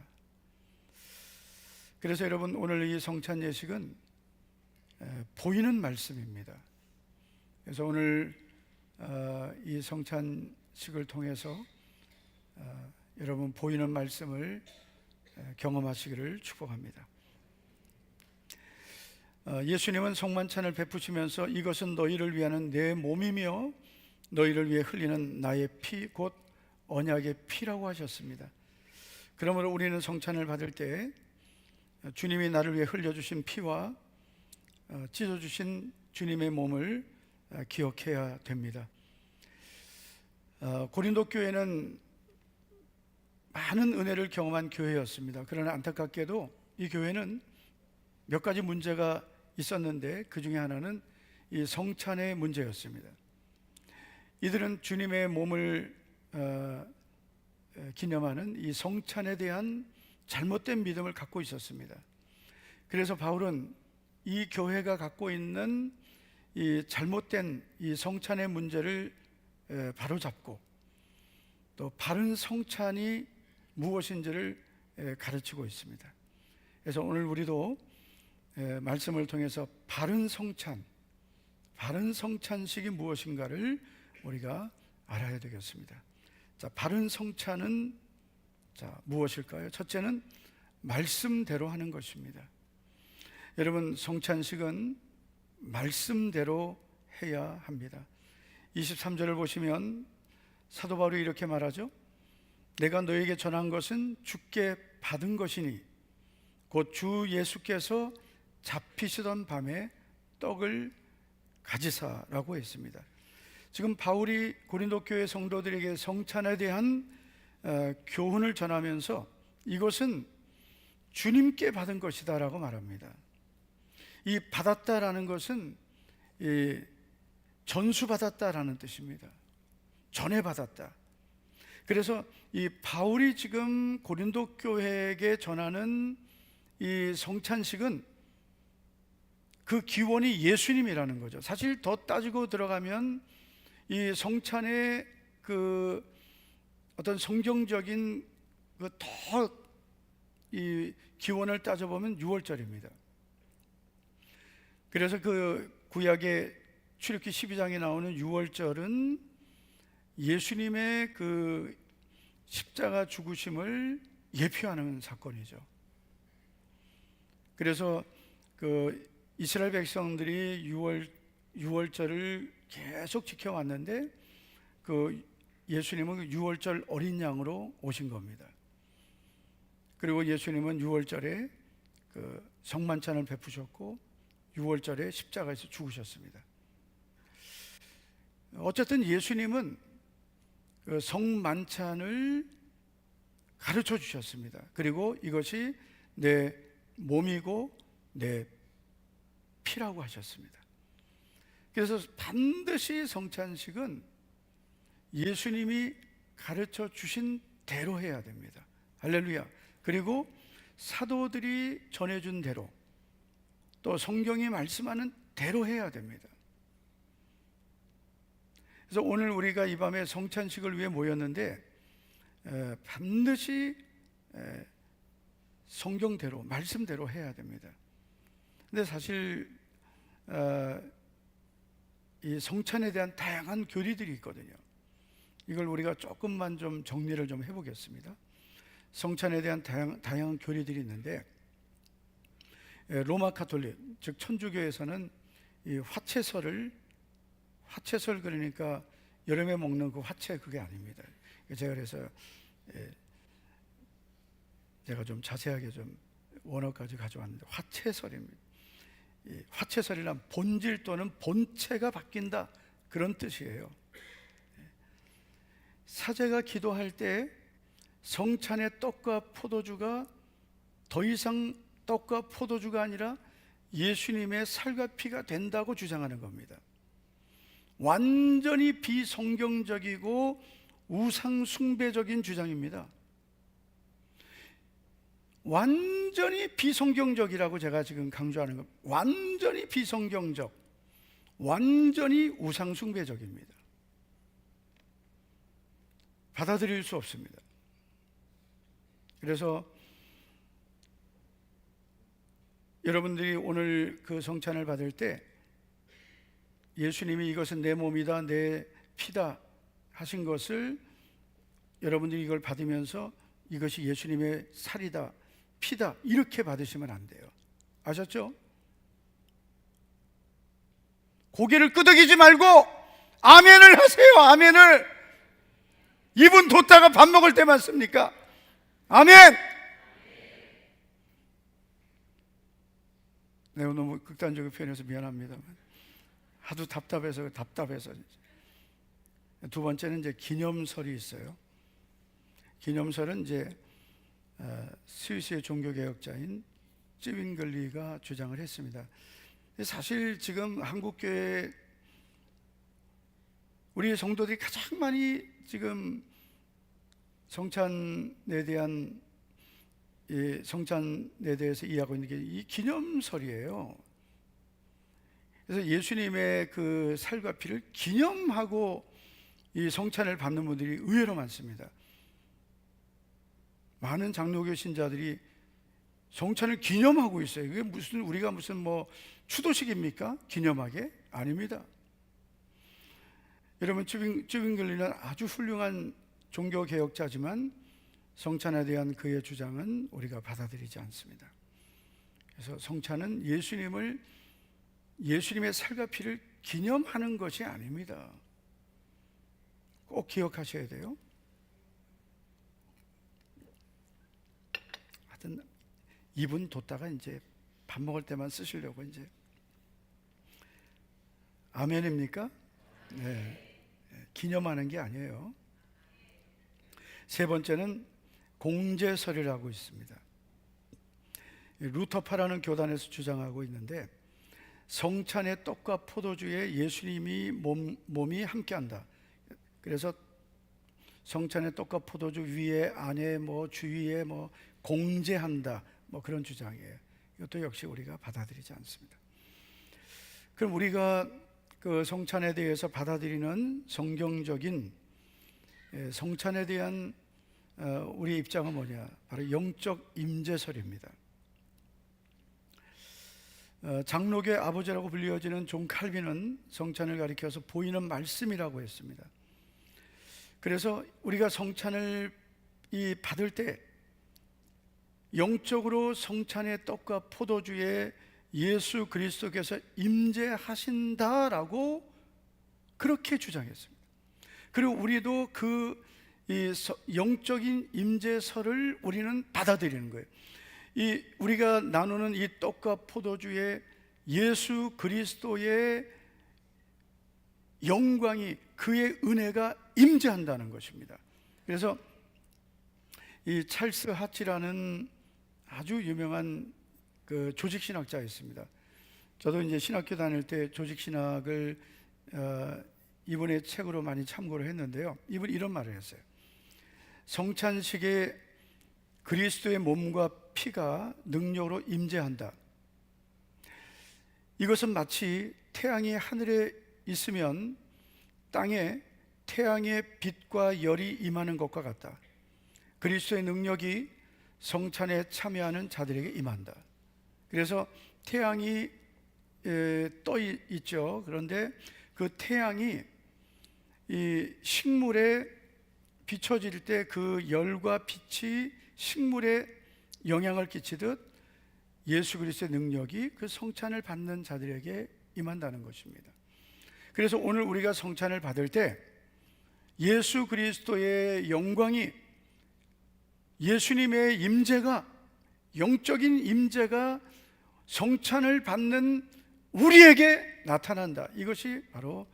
그래서 여러분, 오늘 이 성찬 예식은 보이는 말씀입니다. 그래서 오늘 이 성찬식을 통해서 여러분 보이는 말씀을 경험하시기를 축복합니다. 예수님은 성만찬을 베푸시면서 이것은 너희를 위하는 내 몸이며 너희를 위해 흘리는 나의 피 곧 언약의 피라고 하셨습니다. 그러므로 우리는 성찬을 받을 때 주님이 나를 위해 흘려주신 피와 찢어주신 주님의 몸을 기억해야 됩니다. 고린도 교회는 많은 은혜를 경험한 교회였습니다. 그러나 안타깝게도 이 교회는 몇 가지 문제가 있었는데 그 중에 하나는 이 성찬의 문제였습니다. 이들은 주님의 몸을 기념하는 이 성찬에 대한 잘못된 믿음을 갖고 있었습니다. 그래서 바울은 이 교회가 갖고 있는 이 잘못된 이 성찬의 문제를 바로잡고 또 바른 성찬이 무엇인지를 가르치고 있습니다. 그래서 오늘 우리도 말씀을 통해서 바른 성찬식이 무엇인가를 우리가 알아야 되겠습니다. 자, 바른 성찬은 무엇일까요? 첫째는 말씀대로 하는 것입니다. 여러분, 성찬식은 말씀대로 해야 합니다. 23절을 보시면 사도 바울이 이렇게 말하죠. 내가 너에게 전한 것은 주께 받은 것이니 곧 주 예수께서 잡히시던 밤에 떡을 가지사라고 했습니다. 지금 바울이 고린도 교회 성도들에게 성찬에 대한 교훈을 전하면서 이것은 주님께 받은 것이다 라고 말합니다. 이 받았다라는 것은 전수받았다라는 뜻입니다. 전해받았다. 그래서 이 바울이 지금 고린도 교회에게 전하는 이 성찬식은 그 기원이 예수님이라는 거죠. 사실 더 따지고 들어가면 이 성찬의 그 어떤 성경적인 그 더 이 기원을 따져보면 유월절입니다. 그래서 그 구약의 출애굽기 12장에 나오는 유월절은 예수님의 그 십자가 죽으심을 예표하는 사건이죠. 그래서 그 이스라엘 백성들이 유월절을 계속 지켜왔는데 그 예수님은 유월절 어린 양으로 오신 겁니다. 그리고 예수님은 유월절에 그 성만찬을 베푸셨고 유월절에 십자가에서 죽으셨습니다. 어쨌든 예수님은 그 성만찬을 가르쳐 주셨습니다. 그리고 이것이 내 몸이고 내 피라고 하셨습니다. 그래서 반드시 성찬식은 예수님이 가르쳐 주신 대로 해야 됩니다. 할렐루야. 그리고 사도들이 전해준 대로 또 성경이 말씀하는 대로 해야 됩니다. 그래서 오늘 우리가 이 밤에 성찬식을 위해 모였는데 반드시 성경대로 말씀대로 해야 됩니다. 근데 사실 이 성찬에 대한 다양한 교리들이 있거든요. 이걸 우리가 조금만 좀 정리를 좀 해보겠습니다. 성찬에 대한 다양한 교리들이 있는데, 로마 가톨릭 즉 천주교에서는 이 화채설 그러니까 여름에 먹는 그 화채, 그게 아닙니다. 제가 그래서 제가 좀 자세하게 좀 원어까지 가져왔는데, 화채설입니다. 이 화채설이란 본질 또는 본체가 바뀐다, 그런 뜻이에요. 사제가 기도할 때 성찬의 떡과 포도주가 더 이상 떡과 포도주가 아니라 예수님의 살과 피가 된다고 주장하는 겁니다. 완전히 비성경적이고 우상 숭배적인 주장입니다. 완전히 비성경적이라고 제가 지금 강조하는 겁니다. 완전히 비성경적, 완전히 우상 숭배적입니다. 받아들일 수 없습니다. 그래서 여러분들이 오늘 그 성찬을 받을 때 예수님이 이것은 내 몸이다, 내 피다 하신 것을 여러분들이 이걸 받으면서 이것이 예수님의 살이다, 피다, 이렇게 받으시면 안 돼요. 아셨죠? 고개를 끄덕이지 말고 아멘을 하세요. 아멘을. 입은 뒀다가 밥 먹을 때만 씁니까? 아멘. 내가 너무 극단적으로 표현해서 미안합니다만 하도 답답해서. 두 번째는 이제 기념설이 있어요. 기념설은 이제 스위스의 종교개혁자인 찌윙글리가 주장을 했습니다. 사실 지금 한국교회 우리 성도들이 가장 많이 지금 성찬에 대해서 이해하고 있는 게 이 기념설이에요. 그래서 예수님의 그 살과 피를 기념하고 이 성찬을 받는 분들이 의외로 많습니다. 많은 장로교 신자들이 성찬을 기념하고 있어요. 이게 우리가 무슨 뭐 추도식입니까? 기념하게? 아닙니다. 여러분, 쯔윙글리는 아주 훌륭한 종교개혁자지만 성찬에 대한 그의 주장은 우리가 받아들이지 않습니다. 그래서 성찬은 예수님의 살과 피를 기념하는 것이 아닙니다. 꼭 기억하셔야 돼요. 하여튼 입은 뒀다가 이제 밥 먹을 때만 쓰시려고 이제. 아멘입니까? 네. 기념하는 게 아니에요. 세 번째는 공제설이라고 있습니다. 루터파라는 교단에서 주장하고 있는데, 성찬의 떡과 포도주에 예수님이 몸이 함께한다. 그래서 성찬의 떡과 포도주 위에 안에 뭐 주위에 뭐 공제한다, 뭐 그런 주장이에요. 이것도 역시 우리가 받아들이지 않습니다. 그럼 우리가 그 성찬에 대해서 받아들이는 성경적인 성찬에 대한 우리의 입장은 뭐냐? 바로 영적 임재설입니다. 장로교의 아버지라고 불리어지는 존 칼빈은 성찬을 가리켜서 보이는 말씀이라고 했습니다. 그래서 우리가 성찬을 받을 때 영적으로 성찬의 떡과 포도주에 예수 그리스도께서 임재하신다라고 그렇게 주장했습니다. 그리고 우리도 그 영적인 임재설을 우리는 받아들이는 거예요. 우리가 나누는 이 떡과 포도주에 예수 그리스도의 영광이, 그의 은혜가 임재한다는 것입니다. 그래서 이 찰스 하치라는 아주 유명한 그 조직신학자가 있습니다. 저도 이제 신학교 다닐 때 조직신학을 이분의 책으로 많이 참고를 했는데요. 이분이 이런 말을 했어요. 성찬식의 그리스도의 몸과 피가 능력으로 임재한다. 이것은 마치 태양이 하늘에 있으면 땅에 태양의 빛과 열이 임하는 것과 같다. 그리스도의 능력이 성찬에 참여하는 자들에게 임한다. 그래서 태양이 떠 있죠. 그런데 그 태양이 이 식물에 비춰질 때 그 열과 빛이 식물에 영향을 끼치듯 예수 그리스도의 능력이 그 성찬을 받는 자들에게 임한다는 것입니다. 그래서 오늘 우리가 성찬을 받을 때 예수 그리스도의 영광이, 예수님의 임재가, 영적인 임재가 성찬을 받는 우리에게 나타난다. 이것이 바로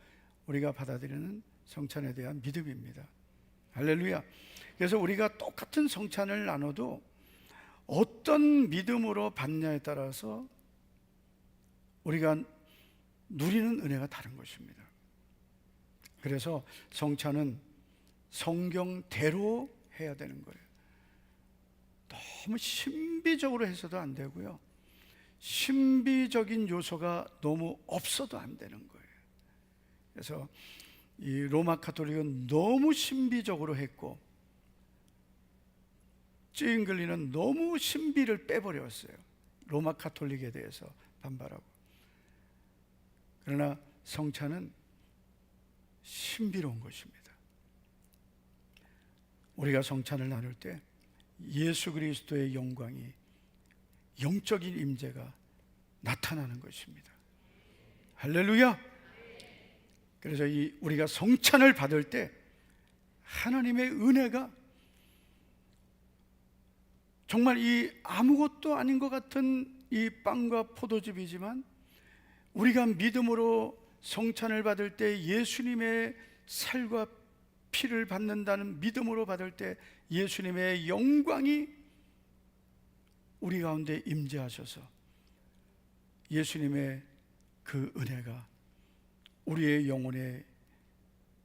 우리가 받아들이는 성찬에 대한 믿음입니다. 할렐루야. 그래서 우리가 똑같은 성찬을 나눠도 어떤 믿음으로 받냐에 따라서 우리가 누리는 은혜가 다른 것입니다. 그래서 성찬은 성경대로 해야 되는 거예요. 너무 신비적으로 해서도 안 되고요, 신비적인 요소가 너무 없어도 안 되는 거예요. 그래서 이 로마 가톨릭은 너무 신비적으로 했고 찌잉글리는 너무 신비를 빼버렸어요. 로마 가톨릭에 대해서 반발하고. 그러나 성찬은 신비로운 것입니다. 우리가 성찬을 나눌 때 예수 그리스도의 영광이, 영적인 임재가 나타나는 것입니다. 할렐루야. 그래서 우리가 성찬을 받을 때 하나님의 은혜가 정말 이 아무것도 아닌 것 같은 이 빵과 포도즙이지만 우리가 믿음으로 성찬을 받을 때 예수님의 살과 피를 받는다는 믿음으로 받을 때 예수님의 영광이 우리 가운데 임재하셔서 예수님의 그 은혜가 우리의 영혼에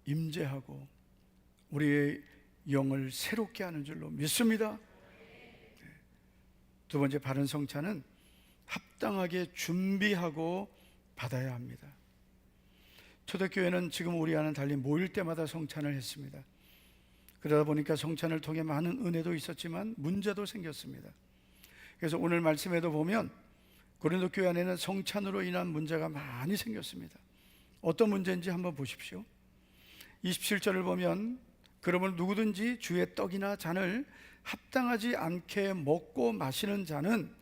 임재하고 우리의 영을 새롭게 하는 줄로 믿습니다. 두 번째, 바른 성찬은 합당하게 준비하고 받아야 합니다. 초대교회는 지금 우리와는 달리 모일 때마다 성찬을 했습니다. 그러다 보니까 성찬을 통해 많은 은혜도 있었지만 문제도 생겼습니다. 그래서 오늘 말씀에도 보면 고린도 교회 안에는 성찬으로 인한 문제가 많이 생겼습니다. 어떤 문제인지 한번 보십시오. 27절을 보면 그러면 누구든지 주의 떡이나 잔을 합당하지 않게 먹고 마시는 자는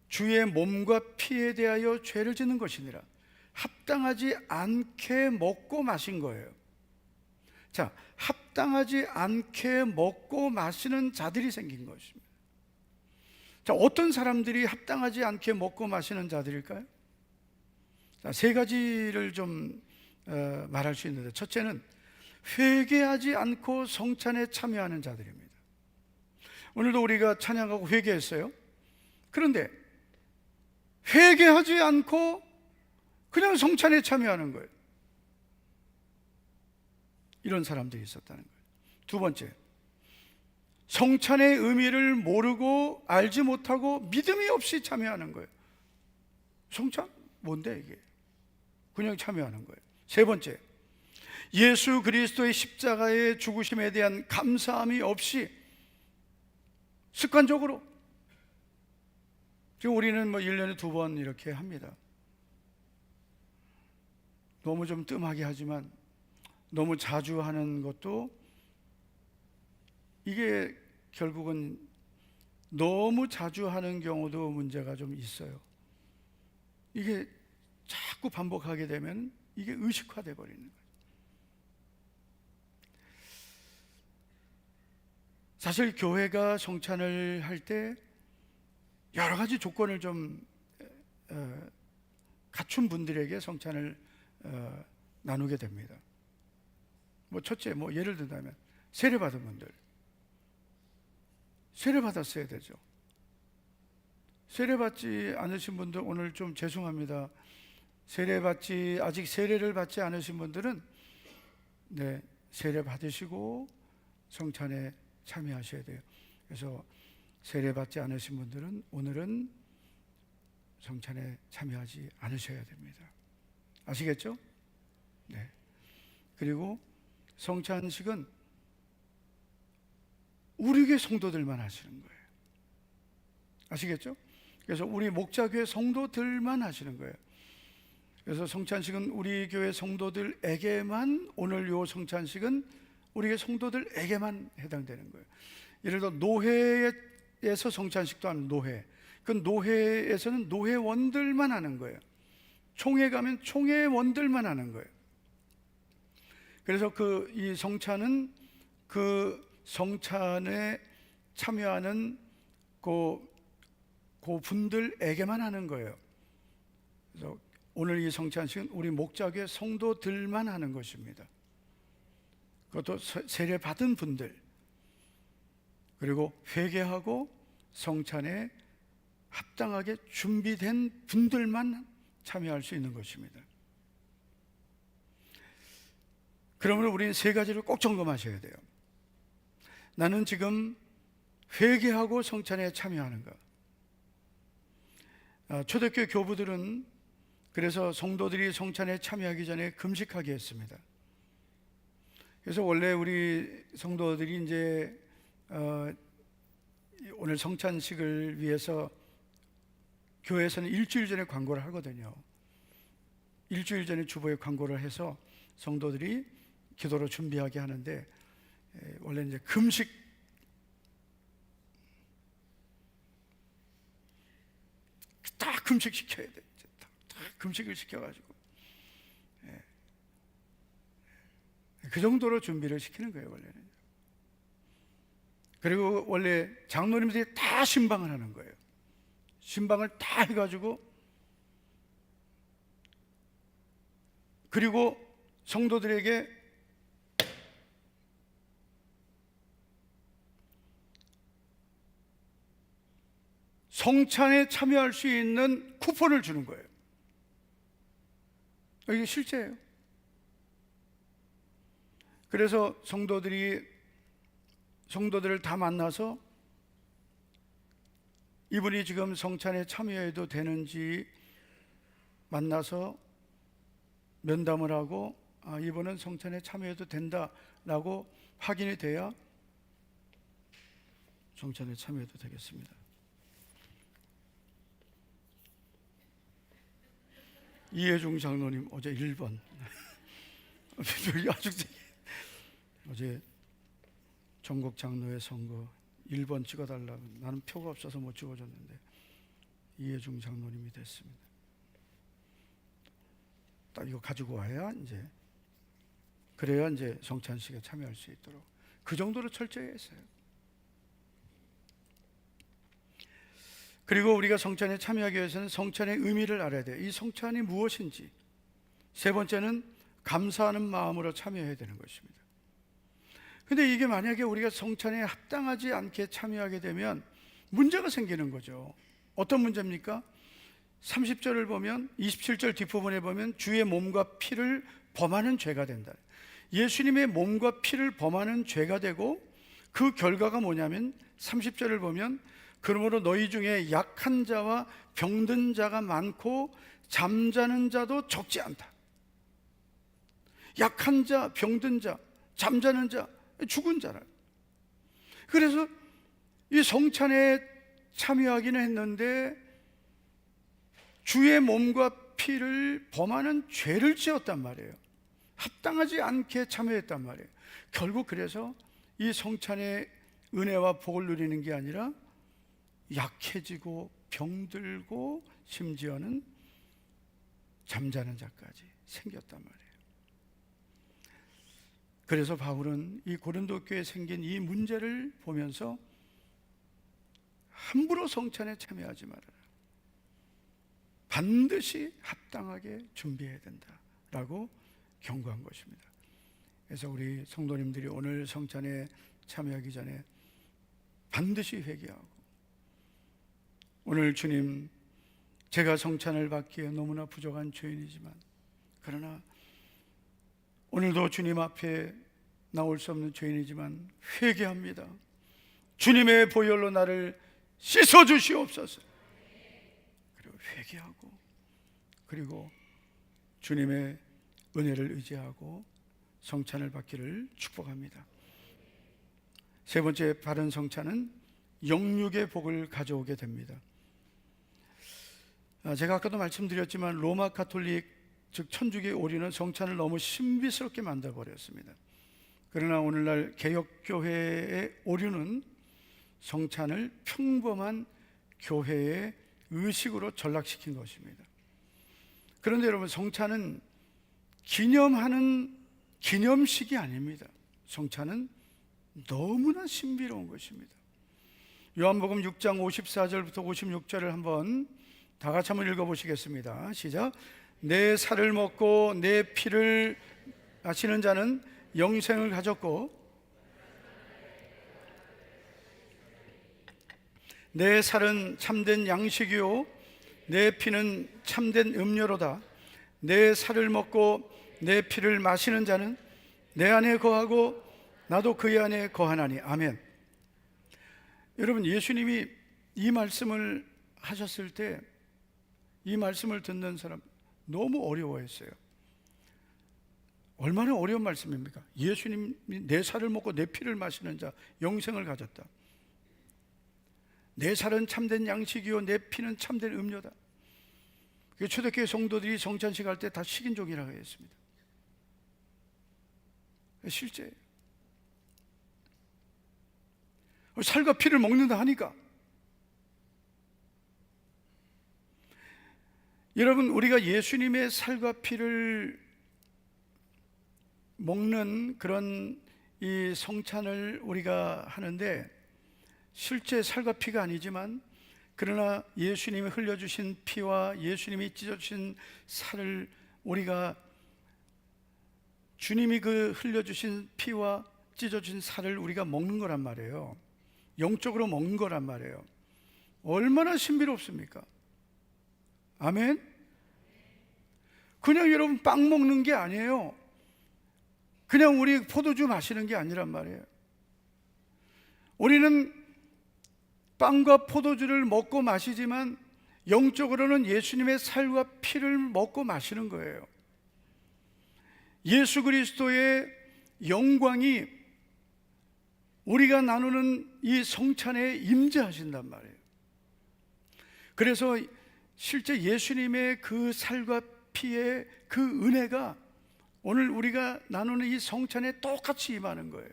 주의 몸과 피에 대하여 죄를 짓는 것이니라. 합당하지 않게 먹고 마신 거예요. 자, 합당하지 않게 먹고 마시는 자들이 생긴 것입니다. 자, 어떤 사람들이 합당하지 않게 먹고 마시는 자들일까요? 자, 세 가지를 좀 말할 수 있는데, 첫째는 회개하지 않고 성찬에 참여하는 자들입니다. 오늘도 우리가 찬양하고 회개했어요. 그런데 회개하지 않고 그냥 성찬에 참여하는 거예요. 이런 사람들이 있었다는 거예요. 두 번째, 성찬의 의미를 모르고 알지 못하고 믿음이 없이 참여하는 거예요. 성찬? 뭔데 이게? 그냥 참여하는 거예요. 세 번째, 예수 그리스도의 십자가의 죽으심에 대한 감사함이 없이 습관적으로, 지금 우리는 1년에 2번 이렇게 합니다. 너무 좀 뜸하게 하지만 너무 자주 하는 것도 이게 결국은 너무 자주 하는 경우도 문제가 좀 있어요. 이게 자꾸 반복하게 되면 이게 의식화돼 버리는 거예요. 사실 교회가 성찬을 할 때 여러 가지 조건을 좀 갖춘 분들에게 성찬을 나누게 됩니다. 첫째, 예를 들자면 세례 받은 분들, 세례 받았어야 되죠. 세례 받지 않으신 분들 오늘 좀 죄송합니다. 아직 세례를 받지 않으신 분들은 세례 받으시고 성찬에 참여하셔야 돼요. 그래서 세례받지 않으신 분들은 오늘은 성찬에 참여하지 않으셔야 됩니다. 아시겠죠? 네. 그리고 성찬식은 우리 교회 성도들만 하시는 거예요. 아시겠죠? 그래서 우리 목자교회 성도들만 하시는 거예요. 그래서 성찬식은 우리 교회 성도들에게만, 오늘 요 성찬식은 우리 교회 성도들에게만 해당되는 거예요. 예를 들어 노회에서 성찬식도 하는 노회, 그 노회에서는 노회원들만 하는 거예요. 총회 가면 총회원들만 하는 거예요. 그래서 이 성찬은 그 성찬에 참여하는 그 분들에게만 하는 거예요. 그래서 오늘 이 성찬식은 우리 목자교회 성도들만 하는 것입니다. 그것도 세례 받은 분들, 그리고 회개하고 성찬에 합당하게 준비된 분들만 참여할 수 있는 것입니다. 그러므로 우리는 세 가지를 꼭 점검하셔야 돼요. 나는 지금 회개하고 성찬에 참여하는가? 초대교회 교부들은 그래서 성도들이 성찬에 참여하기 전에 금식하게 했습니다. 그래서 원래 우리 성도들이 이제 오늘 성찬식을 위해서 교회에서는 일주일 전에 광고를 하거든요. 일주일 전에 주보에 광고를 해서 성도들이 기도로 준비하게 하는데, 원래 이제 금식, 다 금식 시켜야 돼. 다 금식을 시켜가지고 그 정도로 준비를 시키는 거예요, 원래는. 그리고 원래 장로님들이 다 신방을 하는 거예요. 신방을 다 해가지고, 그리고 성도들에게 성찬에 참여할 수 있는 쿠폰을 주는 거예요. 이게 실제예요. 그래서 성도들을 다 만나서 이분이 지금 성찬에 참여해도 되는지 만나서 면담을 하고, 이분은 성찬에 참여해도 된다라고 확인이 돼야 성찬에 참여해도 되겠습니다. 이해중 장로님 어제 1번 아주 어제 전국 장로회 선거 1번 찍어달라고, 나는 표가 없어서 못 찍어줬는데 이해중 장로님이 됐습니다. 딱 이거 가지고 와야 이제, 그래야 이제 성찬식에 참여할 수 있도록 그 정도로 철저히 했어요. 그리고 우리가 성찬에 참여하기 위해서는 성찬의 의미를 알아야 돼요. 이 성찬이 무엇인지. 세 번째는 감사하는 마음으로 참여해야 되는 것입니다. 근데 이게 만약에 우리가 성찬에 합당하지 않게 참여하게 되면 문제가 생기는 거죠. 어떤 문제입니까? 30절을 보면, 27절 뒷부분에 보면 주의 몸과 피를 범하는 죄가 된다. 예수님의 몸과 피를 범하는 죄가 되고, 그 결과가 뭐냐면 30절을 보면 그러므로 너희 중에 약한 자와 병든 자가 많고 잠자는 자도 적지 않다. 약한 자, 병든 자, 잠자는 자, 죽은 자라. 그래서 이 성찬에 참여하기는 했는데 주의 몸과 피를 범하는 죄를 지었단 말이에요. 합당하지 않게 참여했단 말이에요. 결국 그래서 이 성찬의 은혜와 복을 누리는 게 아니라 약해지고 병들고 심지어는 잠자는 자까지 생겼단 말이에요. 그래서 바울은 이 고린도 교회에 생긴 이 문제를 보면서 함부로 성찬에 참여하지 말아라. 반드시 합당하게 준비해야 된다라고 경고한 것입니다. 그래서 우리 성도님들이 오늘 성찬에 참여하기 전에 반드시 회개하고, 오늘 주님, 제가 성찬을 받기에 너무나 부족한 죄인이지만, 그러나 오늘도 주님 앞에 나올 수 없는 죄인이지만 회개합니다. 주님의 보혈로 나를 씻어 주시옵소서. 그리고 회개하고, 그리고 주님의 은혜를 의지하고 성찬을 받기를 축복합니다. 세 번째 바른 성찬은 영육의 복을 가져오게 됩니다. 제가 아까도 말씀드렸지만 로마 가톨릭 즉 천주교 오류는 성찬을 너무 신비스럽게 만들어 버렸습니다. 그러나 오늘날 개혁교회의 오류는 성찬을 평범한 교회의 의식으로 전락시킨 것입니다. 그런데 여러분, 성찬은 기념하는 기념식이 아닙니다. 성찬은 너무나 신비로운 것입니다. 요한복음 6장 54절부터 56절을 한번 다 같이 한번 읽어보시겠습니다. 시작. 내 살을 먹고 내 피를 마시는 자는 영생을 가졌고 내 살은 참된 양식이요 내 피는 참된 음료로다. 내 살을 먹고 내 피를 마시는 자는 내 안에 거하고 나도 그의 안에 거하나니. 아멘. 여러분, 예수님이 이 말씀을 하셨을 때 이 말씀을 듣는 사람 너무 어려워했어요. 얼마나 어려운 말씀입니까? 예수님이 내 살을 먹고 내 피를 마시는 자 영생을 가졌다. 내 살은 참된 양식이요 내 피는 참된 음료다. 초대교회 성도들이 성찬식 할 때 다 식인종이라고 했습니다. 실제 살과 피를 먹는다 하니까. 여러분, 우리가 예수님의 살과 피를 먹는 그런 이 성찬을 우리가 하는데 실제 살과 피가 아니지만, 그러나 예수님이 흘려주신 피와 예수님이 찢어주신 살을 우리가, 주님이 그 흘려주신 피와 찢어주신 살을 우리가 먹는 거란 말이에요. 영적으로 먹는 거란 말이에요. 얼마나 신비롭습니까? 아멘. 그냥 여러분 빵 먹는 게 아니에요. 그냥 우리 포도주 마시는 게 아니란 말이에요. 우리는 빵과 포도주를 먹고 마시지만 영적으로는 예수님의 살과 피를 먹고 마시는 거예요. 예수 그리스도의 영광이 우리가 나누는 이 성찬에 임재하신단 말이에요. 그래서 실제 예수님의 그 살과 피의 그 은혜가 오늘 우리가 나누는 이 성찬에 똑같이 임하는 거예요.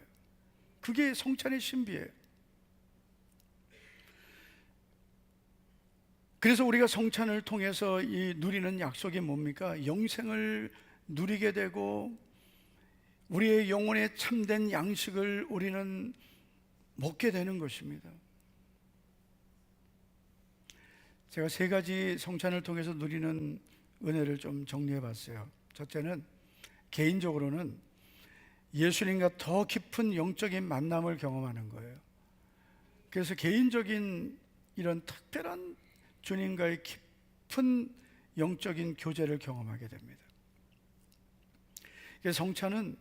그게 성찬의 신비예요. 그래서 우리가 성찬을 통해서 이 누리는 약속이 뭡니까? 영생을 누리게 되고 우리의 영혼의 참된 양식을 우리는 먹게 되는 것입니다. 제가 세 가지 성찬을 통해서 누리는 은혜를 좀 정리해 봤어요. 첫째는, 개인적으로는 예수님과 더 깊은 영적인 만남을 경험하는 거예요. 그래서 개인적인 이런 특별한 주님과의 깊은 영적인 교제를 경험하게 됩니다. 그래서 성찬은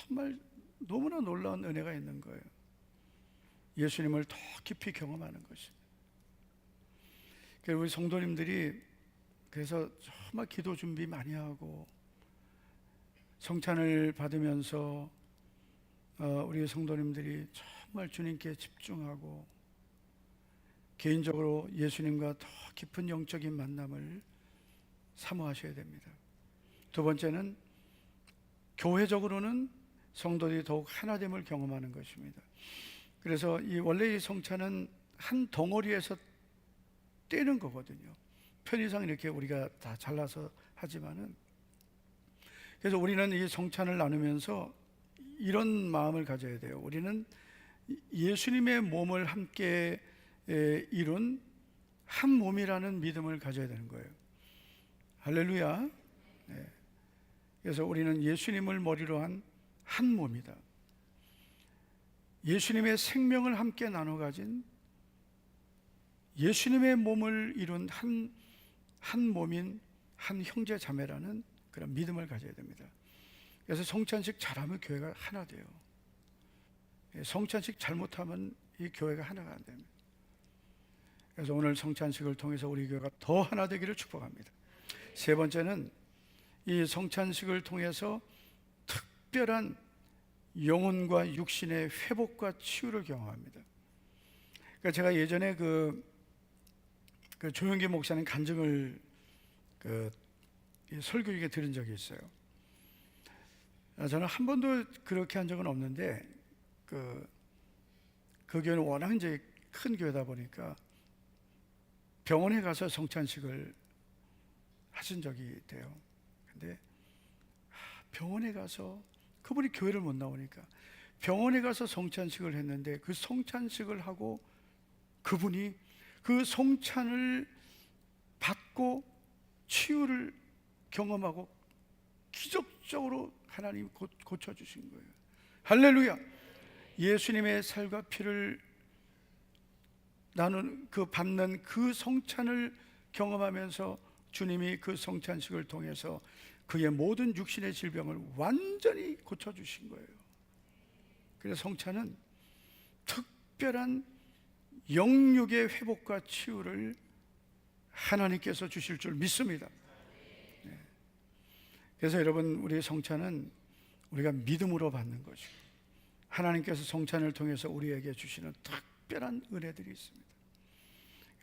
정말 너무나 놀라운 은혜가 있는 거예요. 예수님을 더 깊이 경험하는 것입니다. 그래서 우리 성도님들이 그래서 정말 기도 준비 많이 하고 성찬을 받으면서 우리 성도님들이 정말 주님께 집중하고 개인적으로 예수님과 더 깊은 영적인 만남을 사모하셔야 됩니다. 두 번째는, 교회적으로는 성도들이 더욱 하나됨을 경험하는 것입니다. 그래서 원래 이 성찬은 한 덩어리에서 떼는 거거든요. 편의상 이렇게 우리가 다 잘라서 하지만은, 그래서 우리는 이 성찬을 나누면서 이런 마음을 가져야 돼요. 우리는 예수님의 몸을 함께 이룬 한 몸이라는 믿음을 가져야 되는 거예요. 할렐루야. 네. 그래서 우리는 예수님을 머리로 한 한 몸이다. 예수님의 생명을 함께 나눠 가진 예수님의 몸을 이룬 한 몸인 한 형제 자매라는 그런 믿음을 가져야 됩니다. 그래서 성찬식 잘하면 교회가 하나 돼요. 성찬식 잘못하면 이 교회가 하나가 안 됩니다. 그래서 오늘 성찬식을 통해서 우리 교회가 더 하나 되기를 축복합니다. 세 번째는 이 성찬식을 통해서 특별한 영혼과 육신의 회복과 치유를 경험합니다. 그러니까 제가 예전에 그 조영기 목사님 간증을 설교에 들은 적이 있어요. 저는 한 번도 그렇게 한 적은 없는데 그 교회는 워낙 이제 큰 교회다 보니까 병원에 가서 성찬식을 하신 적이 돼요. 근데 병원에 가서 그분이 교회를 못 나오니까 병원에 가서 성찬식을 했는데 그 성찬식을 하고 그분이 그 성찬을 받고 치유를 경험하고 기적적으로 하나님이 고쳐주신 거예요. 할렐루야. 예수님의 살과 피를 받는 그 성찬을 경험하면서 주님이 그 성찬식을 통해서 그의 모든 육신의 질병을 완전히 고쳐주신 거예요. 그래서 성찬은 특별한 영육의 회복과 치유를 하나님께서 주실 줄 믿습니다. 그래서 여러분, 우리의 성찬은 우리가 믿음으로 받는 것이고 하나님께서 성찬을 통해서 우리에게 주시는 특별한 은혜들이 있습니다.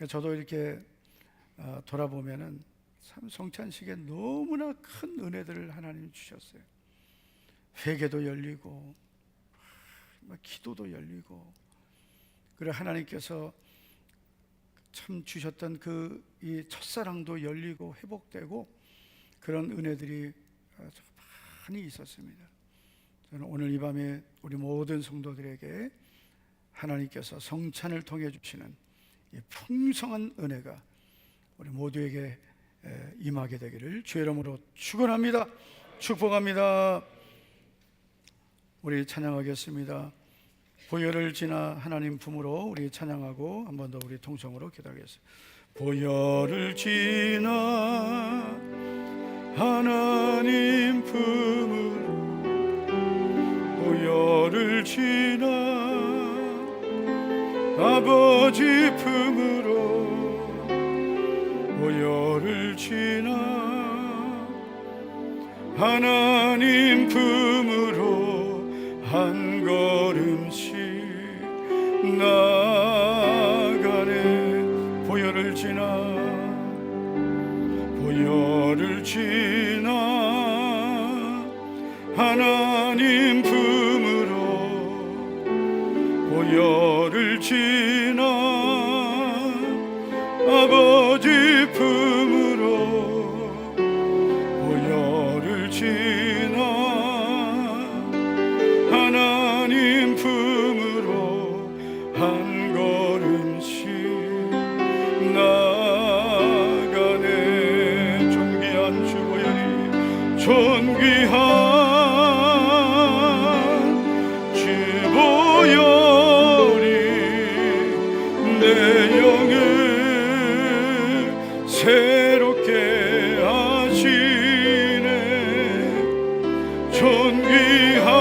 저도 이렇게 돌아보면은 참 성찬식에 너무나 큰 은혜들을 하나님이 주셨어요. 회개도 열리고 기도도 열리고, 그리고 하나님께서 참 주셨던 이 첫사랑도 열리고 회복되고 그런 은혜들이 많이 있었습니다. 저는 오늘 이 밤에 우리 모든 성도들에게 하나님께서 성찬을 통해 주시는 이 풍성한 은혜가 우리 모두에게 임하게 되기를 주의 이름으로 축원합니다. 축복합니다. 우리 찬양하겠습니다. 보혈을 지나 하나님 품으로 우리 찬양하고 한 번 더 우리 통성으로 기도하겠습니다. 보혈을 지나 하나님 품으로, 보혈을 지나 아버지 품으로, 보혈을 지나 하나님 품으로 한 걸음씩 나가네. 보혈을 지나, 보혈을 지나 하나님 품으로, 보혈을 지나 아버지 품으로, 보혈을 지나 하나님 품으로 한 걸음씩 나가네. 존귀한 주 보혈이, 존귀한 주 보혈이 내 영을 새롭게 하시네. 존귀한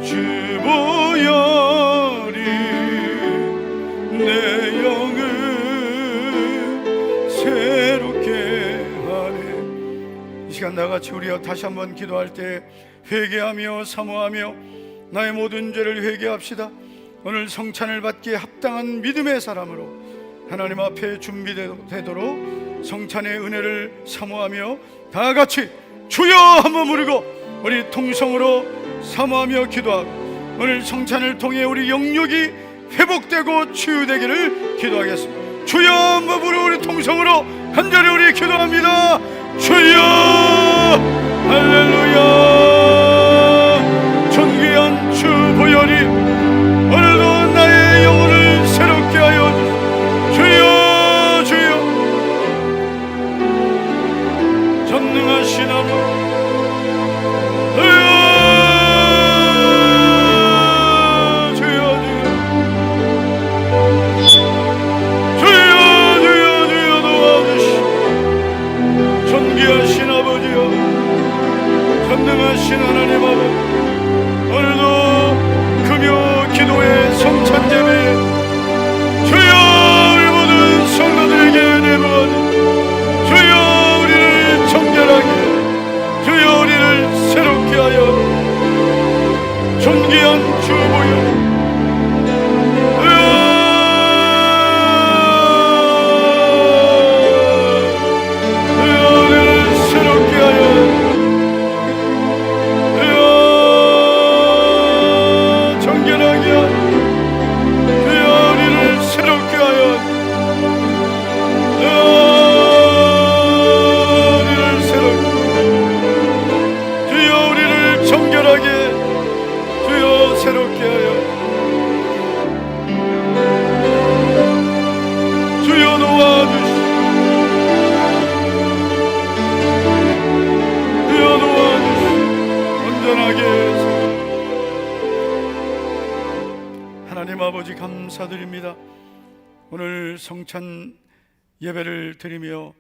주 보혈이 내 영을 새롭게 하네. 이 시간 나같이 우리가 다시 한번 기도할 때 회개하며 사모하며 나의 모든 죄를 회개합시다. 오늘 성찬을 받기에 합당한 믿음의 사람으로 하나님 앞에 준비되도록 성찬의 은혜를 사모하며 다 같이 주여 한번 부르고 우리 통성으로 사모하며 기도하고 오늘 성찬을 통해 우리 영육이 회복되고 치유되기를 기도하겠습니다. 주여 한번 부르고 우리 통성으로 간절히 우리 기도합니다. 주여, 할렐루야. 존귀한 주 보혈이 오늘도 나의 영혼을 새롭게 하여 주여, 주여. 전능하신 아버지, 전능하신 아버지 감사드립니다. 오늘 성찬 예배를 드리며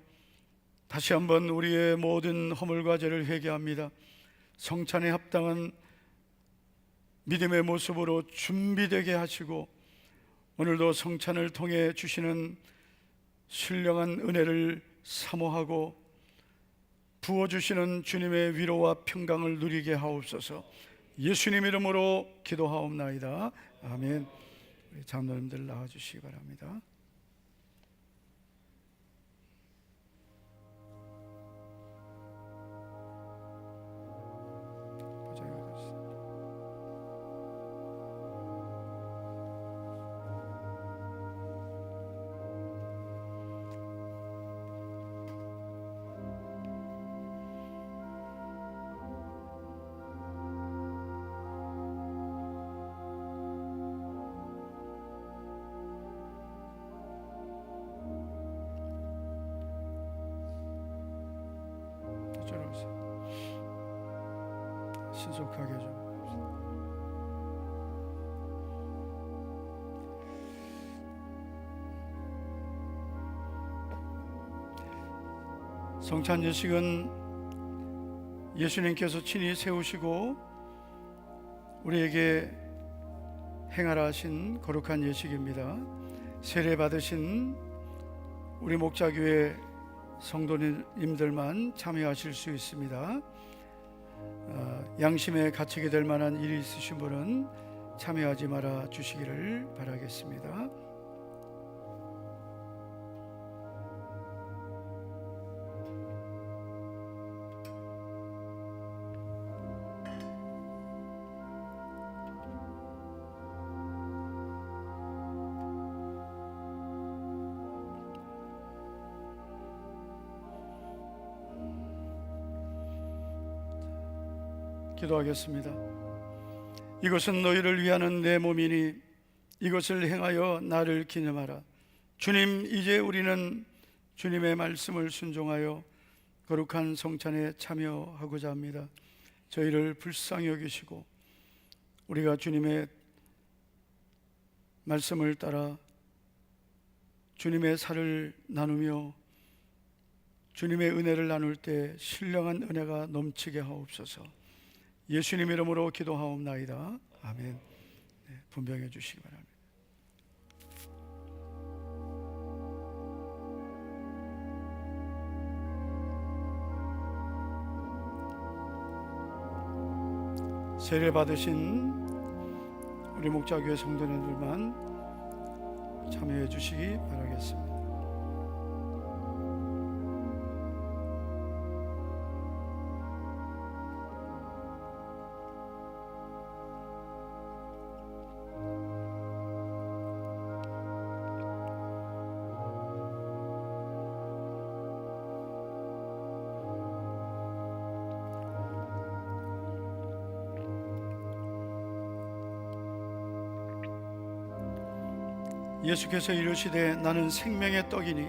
다시 한번 우리의 모든 허물과 죄를 회개합니다. 성찬에 합당한 믿음의 모습으로 준비되게 하시고 오늘도 성찬을 통해 주시는 신령한 은혜를 사모하고 부어주시는 주님의 위로와 평강을 누리게 하옵소서. 예수님 이름으로 기도하옵나이다. 아멘. 우리 장로님들 나와주시기 바랍니다. 신속하게 좀 성찬 예식은 예수님께서 친히 세우시고 우리에게 행하라 하신 거룩한 예식입니다. 세례 받으신 우리 목자교회 성도님들만 참여하실 수 있습니다. 양심에 갇히게 될 만한 일이 있으신 분은 참여하지 말아 주시기를 바라겠습니다. 기도하겠습니다. 이것은 너희를 위하는 내 몸이니 이것을 행하여 나를 기념하라. 주님, 이제 우리는 주님의 말씀을 순종하여 거룩한 성찬에 참여하고자 합니다. 저희를 불쌍히 여기시고 우리가 주님의 말씀을 따라 주님의 살을 나누며 주님의 은혜를 나눌 때 신령한 은혜가 넘치게 하옵소서. 예수님 이름으로 기도하옵나이다. 아멘. 네, 분명해 주시기 바랍니다. 세례 받으신 우리 목자교회 성도님들만 참여해 주시기 바라겠습니다. 예수께서 이르시되 나는 생명의 떡이니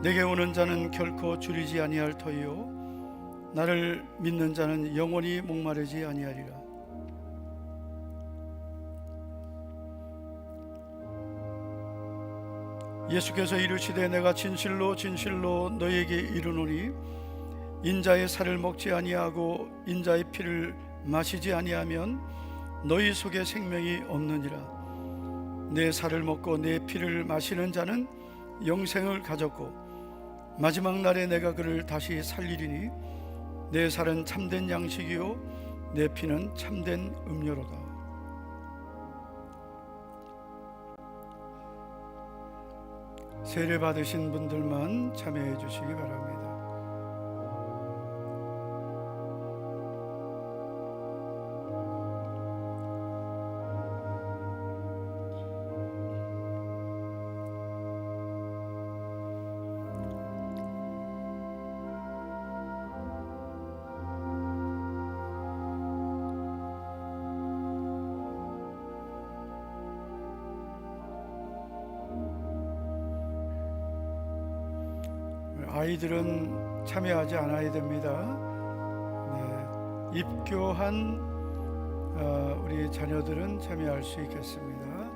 내게 오는 자는 결코 줄이지 아니할 터이요 나를 믿는 자는 영원히 목마르지 아니하리라. 예수께서 이르시되 내가 진실로 진실로 너희에게 이르노니 인자의 살을 먹지 아니하고 인자의 피를 마시지 아니하면 너희 속에 생명이 없느니라. 내 살을 먹고 내 피를 마시는 자는 영생을 가졌고 마지막 날에 내가 그를 다시 살리리니 내 살은 참된 양식이요 내 피는 참된 음료로다. 세례 받으신 분들만 참여해 주시기 바랍니다. 아이들은 참여하지 않아야 됩니다. 네, 입교한 우리 자녀들은 참여할 수 있겠습니다.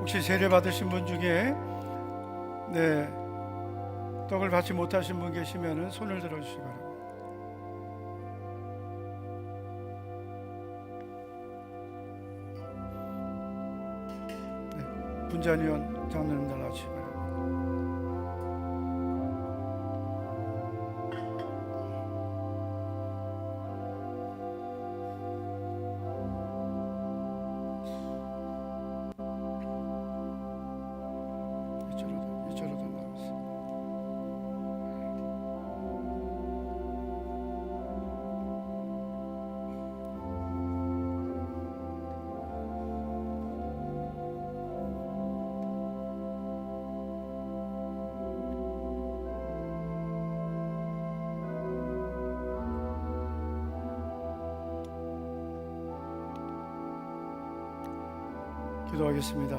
혹시 세례 받으신 분 중에 떡을 받지 못하신 분 계시면 손을 들어주시기 바랍니다. 분자위원 장로님들 나오시기 바랍니다. 이쪽으로도 나오세요. 기도하겠습니다.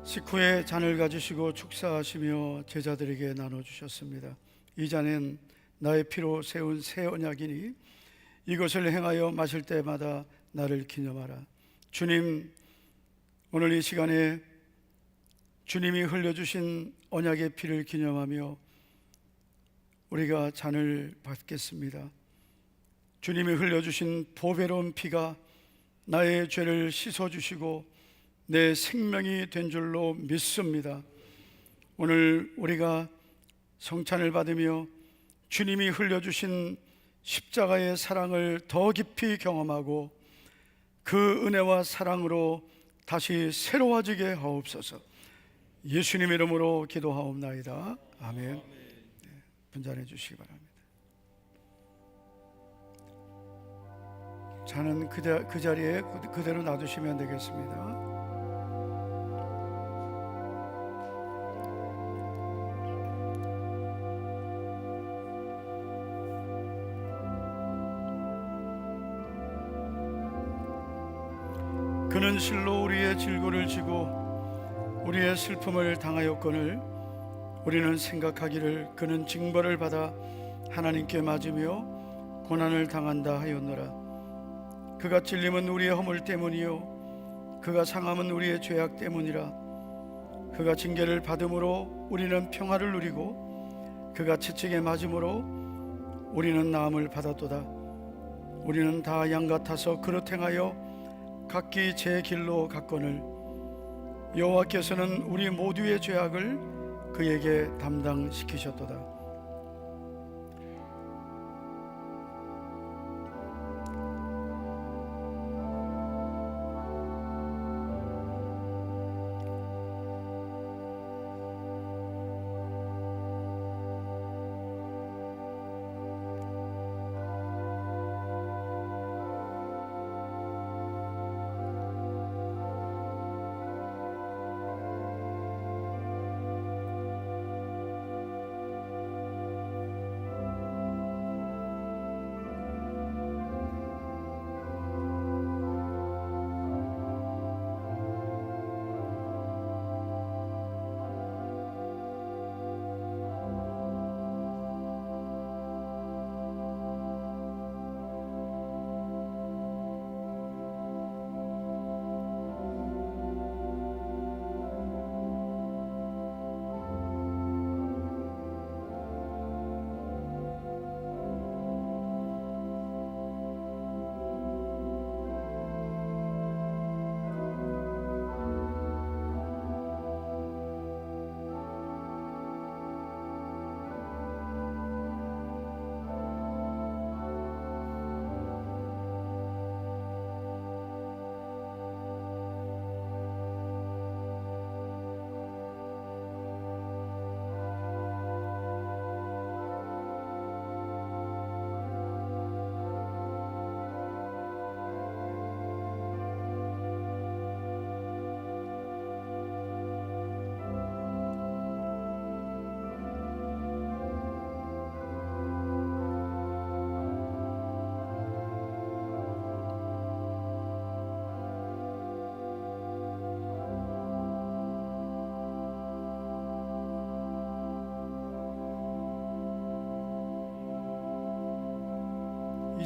식후에 잔을 가지시고 축사하시며 제자들에게 나눠주셨습니다. 이 잔은 나의 피로 세운 새 언약이니 이것을 행하여 마실 때마다 나를 기념하라. 주님, 오늘 이 시간에 주님이 흘려주신 언약의 피를 기념하며 우리가 잔을 받겠습니다. 주님이 흘려주신 보배로운 피가 나의 죄를 씻어주시고 내 생명이 된 줄로 믿습니다. 오늘 우리가 성찬을 받으며 주님이 흘려주신 십자가의 사랑을 더 깊이 경험하고 그 은혜와 사랑으로 다시 새로워지게 하옵소서. 예수님 이름으로 기도하옵나이다. 아멘. 분잔해 주시기 바랍니다. 잔은 그 자리에 그대로 놔두시면 되겠습니다. 그는 실로 우리의 질고를 지고 우리의 슬픔을 당하였거늘 우리는 생각하기를 그는 징벌을 받아 하나님께 맞으며 고난을 당한다 하였노라. 그가 찔림은 우리의 허물 때문이요 그가 상함은 우리의 죄악 때문이라. 그가 징계를 받음으로 우리는 평화를 누리고 그가 채찍에 맞음으로 우리는 나음을 받았도다. 우리는 다 양 같아서 그릇 행하여 각기 제 길로 갔거늘 여호와께서는 우리 모두의 죄악을 그에게 담당시키셨도다.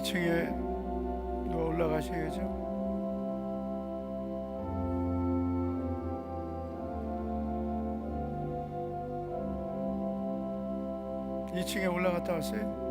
층에 누가 올라가셔야죠. 2층에 올라갔다 왔어요?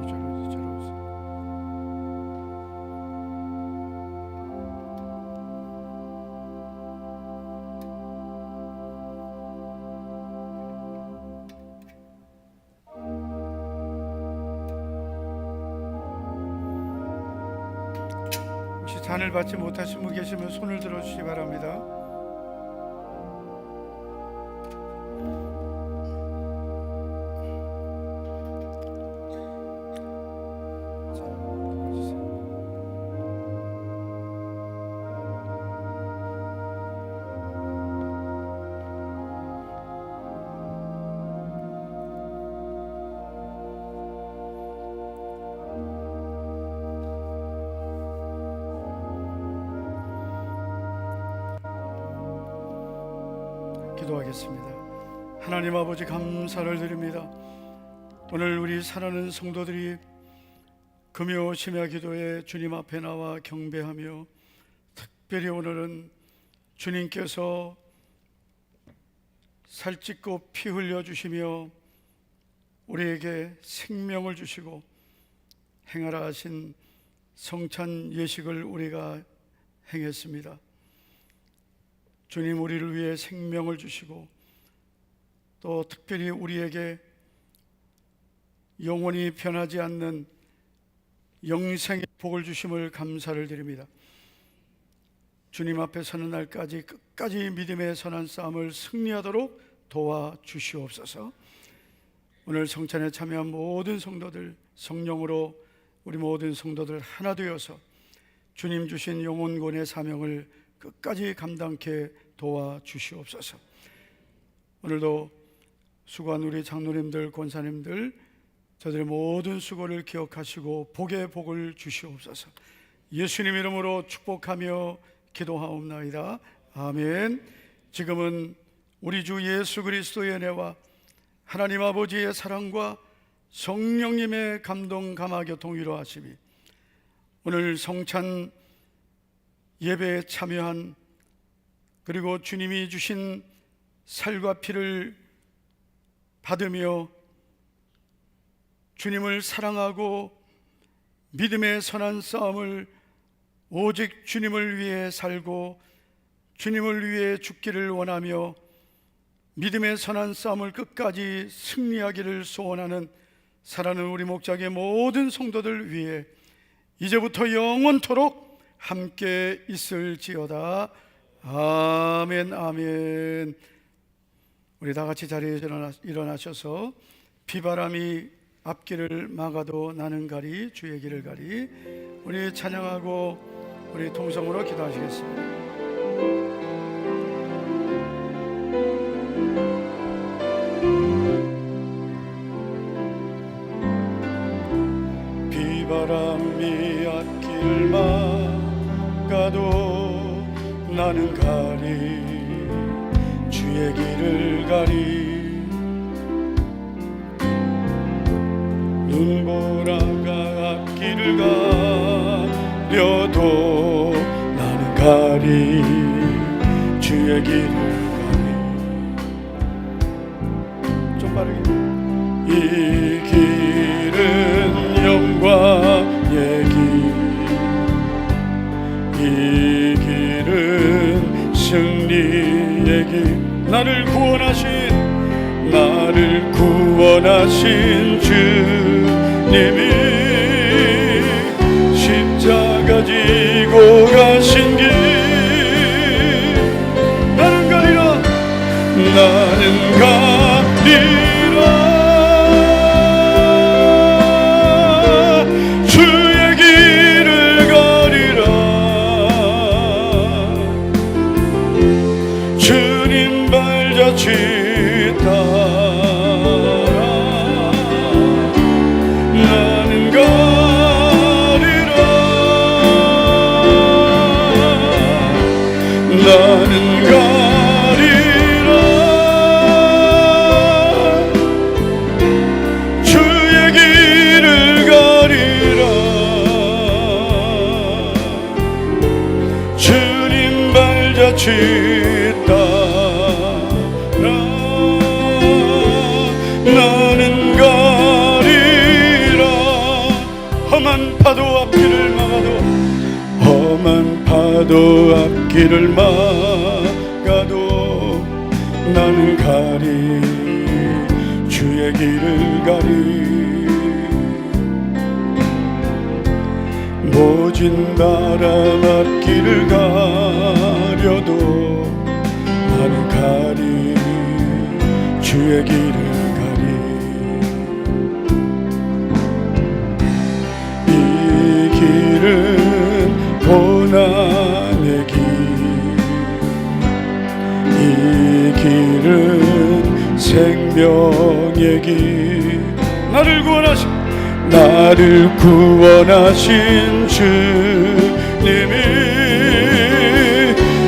이쪽으로 오세요. 혹시 잔을 받지 못하신 분 계시면 손을 들어주시기 바랍니다. 기도하겠습니다. 하나님 아버지, 감사를 드립니다. 오늘 우리 사랑하는 성도들이 금요 심야 기도에 주님 앞에 나와 경배하며, 특별히 오늘은 주님께서 살찢고 피 흘려 주시며 우리에게 생명을 주시고 행하라 하신 성찬 예식을 우리가 행했습니다. 주님, 우리를 위해 생명을 주시고 또 특별히 우리에게 영원히 변하지 않는 영생의 복을 주심을 감사를 드립니다. 주님 앞에 서는 날까지 끝까지 믿음의 선한 싸움을 승리하도록 도와주시옵소서. 오늘 성찬에 참여한 모든 성도들, 성령으로 우리 모든 성도들 하나 되어서 주님 주신 영혼권의 사명을 끝까지 감당케 도와주시옵소서. 오늘도 수고한 우리 장로님들, 권사님들, 저들의 모든 수고를 기억하시고 복의 복을 주시옵소서. 예수님 이름으로 축복하며 기도하옵나이다. 아멘. 지금은 우리 주 예수 그리스도의 은혜와 하나님 아버지의 사랑과 성령님의 감동, 감화, 교통, 위로하심이 오늘 성찬 예배에 참여한, 그리고 주님이 주신 살과 피를 받으며 주님을 사랑하고 믿음의 선한 싸움을 오직 주님을 위해 살고 주님을 위해 죽기를 원하며 믿음의 선한 싸움을 끝까지 승리하기를 소원하는 사랑하는 우리 목장의 모든 성도들 위해 이제부터 영원토록 함께 있을지어다. 아멘, 아멘. 우리 다 같이 자리에 일어나셔서 비바람이 앞길을 막아도 나는 가리 주의 길을 가리, 우리 찬양하고 우리 통성으로 기도하시겠습니다. 비바람이 앞길 막아도 나는 가리 주의 길을 가리, 눈보라가 앞길을 가려도 나는 가리 주의 길을 가리. 좀 빠르게. 이 길은 영광의 길, 이 길은 승리의 길, 나를 구원하신 주님이 가고 가신 길 나는 가리라 나는 가리라 주의 길을 가리라 주님 발자취 따라 나는 가리라 나는 가리라 주의 길을 가리라 주님 발자취 따라 나는 가리라 험한 파도 앞길을 막아도 험한 파도 앞길을 막아도 나는 가리 주의 길을 가리 모진 바람 앞길을 가려도 나는 가리 주의 길을 가리 이 길은 고난의 길 이 길은 생명의 길 나를 구원하신 주님이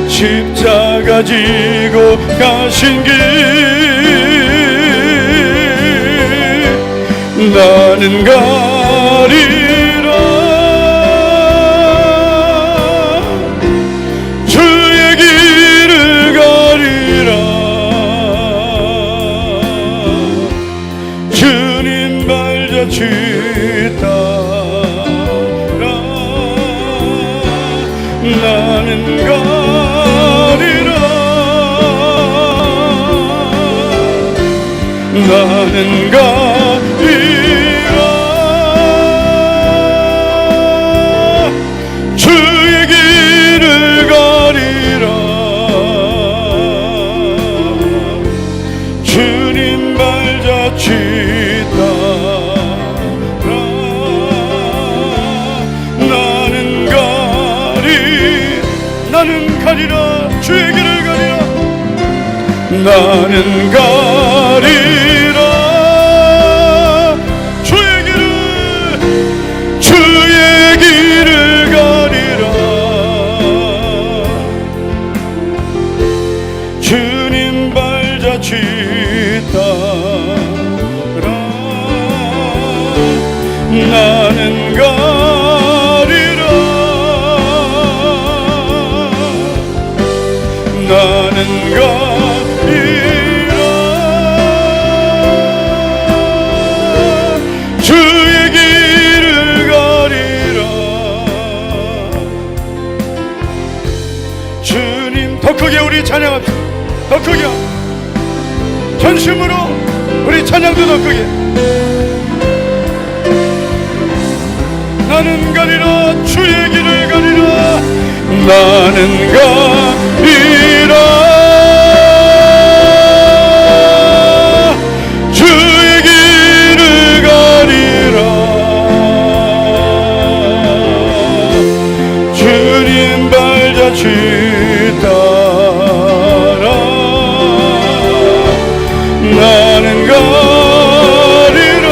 십자가 지고 가신 길 나는 가리라 주의 길을 가리라 주님 발자취 따라 나는 가리라 나는 가리라 주의 길을 가리라 주님 발자취 따라 나는 가리라 주의 길을 가리라 나는 가리라 주의 길을 가리라 주님 발자취 따라 나는 가리라 나는 가리라 주의 길을 가리라 주님 더 크게 우리 찬양합시다 더 크게 전심으로 우리 찬양도 더 크게 나는 가리라 주의 길을 가리라 나는 가리라 주의 길을 가리라 주님 발자취 따라 나는 가리라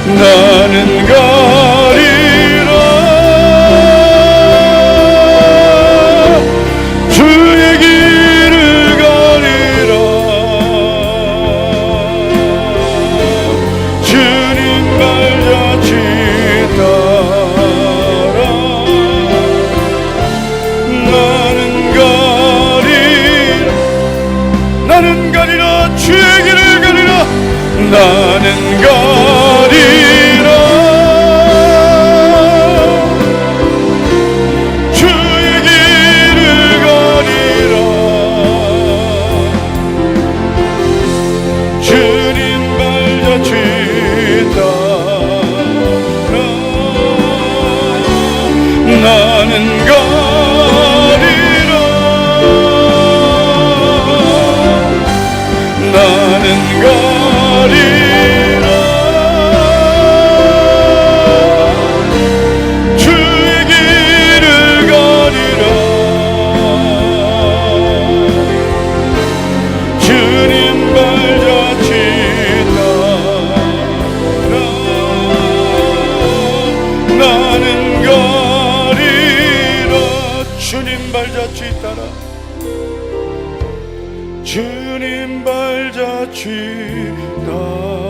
나는 가리라 주의 길을 가리라 주님 발자취 따라 나는 가리라 주의 길을 가리라 나는 가리라 주의 길을 가리라 주님 발자취 따라 주님 발자취 따라 주님 발자취 따라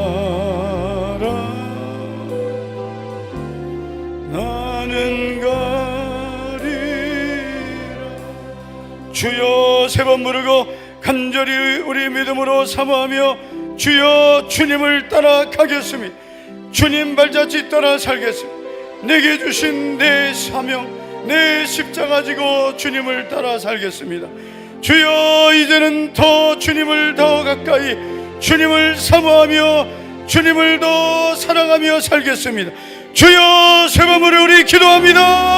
나는 가리라. 주여 세 번 부르고 간절히 우리 믿음으로 사모하며 주여 주님을 따라 가겠습니다. 주님 발자취 따라 살겠습니다. 내게 주신 내 사명 내 십자가 지고 주님을 따라 살겠습니다. 주여 이제는 더 주님을 더 가까이 주님을 사모하며 주님을 더 사랑하며 살겠습니다. 주여 세 번으로 우리 기도합니다.